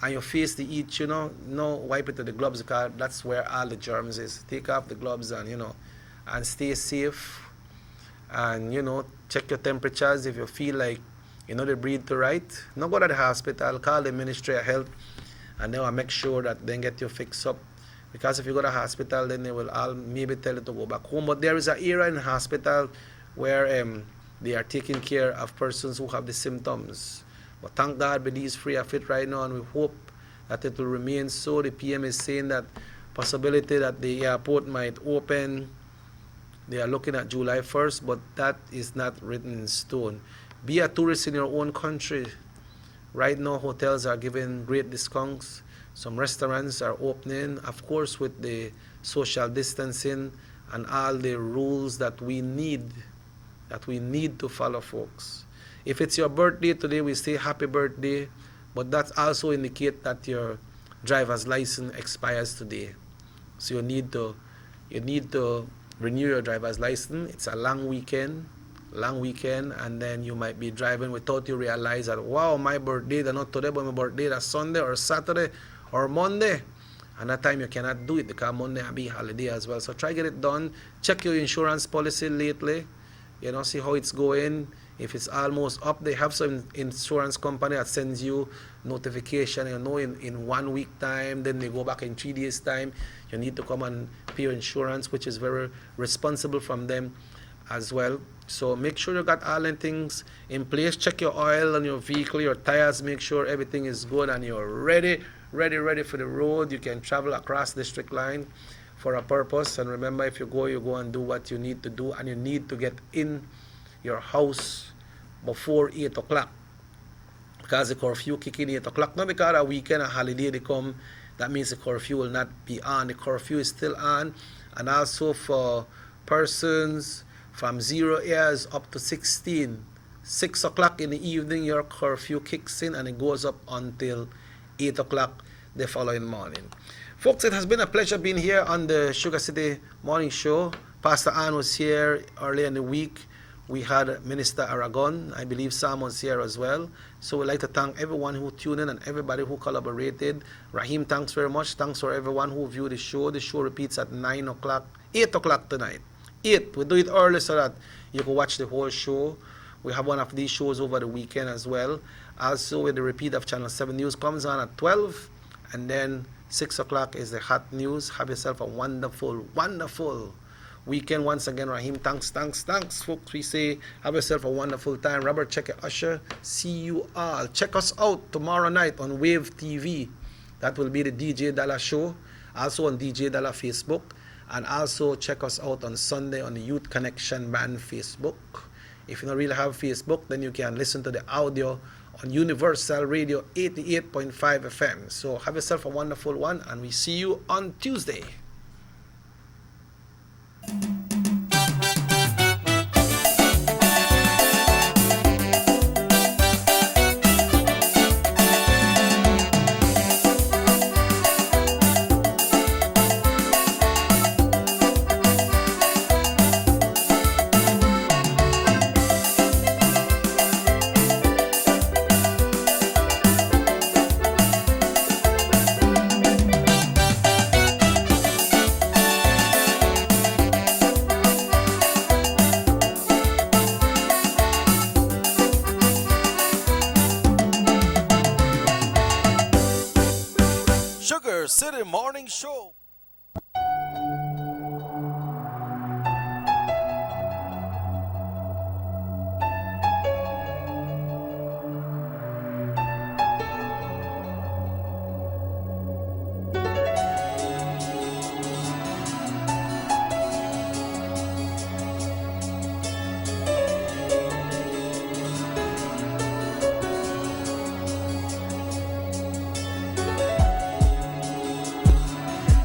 and your face to eat, no wipe it with the gloves, because that's where all the germs is. Take off the gloves and, and stay safe. And, check your temperatures if you feel like, they breathe too right. No, go to the hospital, call the Ministry of Health, and they will make sure that they get you fixed up. Because if you go to the hospital, then they will all maybe tell you to go back home. But there is an area in the hospital where they are taking care of persons who have the symptoms. But thank God, Belize is free of it right now, and we hope that it will remain so. The PM is saying that possibility that the airport might open, they are looking at July 1st, but that is not written in stone. Be a tourist in your own country. Right now, hotels are giving great discounts. Some restaurants are opening, of course, with the social distancing and all the rules that we need to follow, folks. If it's your birthday today, we say happy birthday, but that also indicate that your driver's license expires today. So you need to renew your driver's license. It's a long weekend, and then you might be driving without you realize that, wow, my birthday, not today, but my birthday is Sunday or Saturday or Monday. And that time you cannot do it because Monday will be holiday as well. So try get it done. Check your insurance policy lately. See how it's going. If it's almost up, they have some insurance company that sends you notification, in 1 week time, then they go back in 3 days time. You need to come and pay your insurance, which is very responsible from them as well. So make sure you got all the things in place. Check your oil on your vehicle, your tires, make sure everything is good and you're ready for the road. You can travel across district line for a purpose. And remember, if you go and do what you need to do, and you need to get in your house before 8 o'clock. Because the curfew kick in 8 o'clock. Not because a weekend, a holiday they come, that means the curfew will not be on. The curfew is still on. And also for persons from 0 years up to 16, 6 o'clock in the evening, your curfew kicks in and it goes up until 8 o'clock the following morning. Folks, it has been a pleasure being here on the Sugar City Morning Show. Pastor Ann was here earlier in the week. We had Minister Aragon. I believe Sam was here as well. So we'd like to thank everyone who tuned in and everybody who collaborated. Rahim, thanks very much. Thanks for everyone who viewed the show. The show repeats at 8 o'clock tonight. 8. We do it early so that you can watch the whole show. We have one of these shows over the weekend as well. Also, with the repeat of Channel 7 News comes on at 12. And then 6 o'clock is the hot news. Have yourself a wonderful, wonderful weekend. Once again, Rahim, thanks, folks. We say have yourself a wonderful time. Robert, check it, Usher. See you all. Check us out tomorrow night on Wave TV. That will be the DJ Dalla show. Also on DJ Dalla Facebook. And also check us out on Sunday on the Youth Connection Band Facebook. If you don't really have Facebook, then you can listen to the audio on Universal Radio 88.5 FM. So have yourself a wonderful one, and we see you on Tuesday. Show.